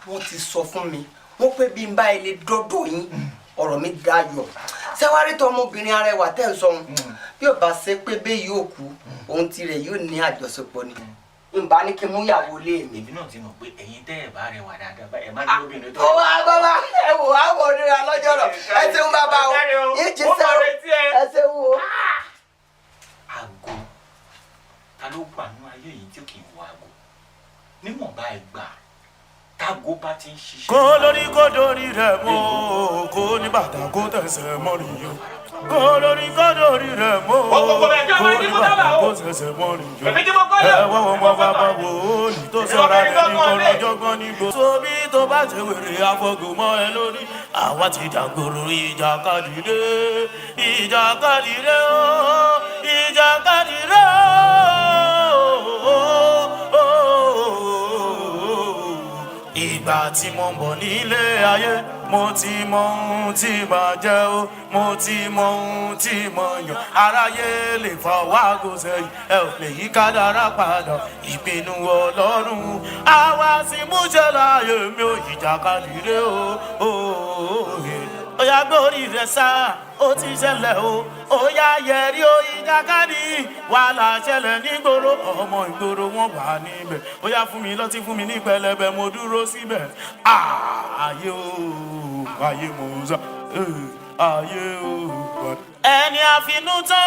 wọ́n ti sọ fún mi wọ́n pé bí n bá ilé dọ́dọ̀ yín ọ̀rọ̀ mi dayọ̀ sẹ́wárí tó ọmọbìnrin arẹwà tẹ̀ ń sọ ohun bí ó bá ṣe pé bẹ́ẹ̀ yóò kú ohun tirẹ̀ yóò ní àjọṣepọ̀ ni nba ní kí n mú ìyàwó lé mi. èmi náà ti mọ̀ pé ẹ̀yin tẹ́ ẹ̀ bá rẹwà dáadáa ẹ̀ má ní obìnrin tó. ó wá bàbá ẹ wò á wò ní alọ́jọ́ rọ̀ ẹ ṣeun bàbá o yìí jí sẹ́wọ́ ẹ ṣeun o. àgọ́ ta ló wà nínú ayé yìí tí kì í wọ àgọ́ níwọ̀nba ẹgbà tágó bá ti ń ṣiṣẹ́. kó lórí kó dórí rẹ̀ mọ́ kó ní bàtà kó tẹ̀sẹ̀ mọ́rí yó kó lórí kó dórí rẹ̀ mọ́ kó ní bàtà kó tẹ̀sẹ̀ mọ́rí yó ẹ wọ́n wọ́n bàbá wò ó ní tó sọ̀rọ̀ rẹ̀ ní kó lọ́jọ́gbọ́n ní gbò. tóbi tó bá ṣe wèrè afọ́gùn mọ́ ẹ lórí àwa ti dàgbòrò ìjàkadì dé ìjàkadì dé ó ìjàkadì dé ó. ìgbà tí mo ń bọ̀ nílé ayé mo ti mọ ohun tí màá jẹ́ ó mo ti mọ ohun tí mo yàn aráyé lè fọwọ́ aago sẹ́yìn ẹ ò lè yí kádàrá padà ìpinnu Ọlọ́run àwa sì múṣẹ láàyè mi ò ìjàkadì rẹ ó yá gbé orí rẹ sá ó ti ṣẹlẹ̀ ó yá yẹrí ó ìjàkadì wàhálà ṣẹlẹ̀ nígboro ọmọ ìgboro wọn wà níbẹ̀ ó yá fún mi lọ́tí fún mi ní pẹlẹbẹ mo dúró síbẹ̀ ayé o ayé mo sá ayé o ẹni àfinú tán.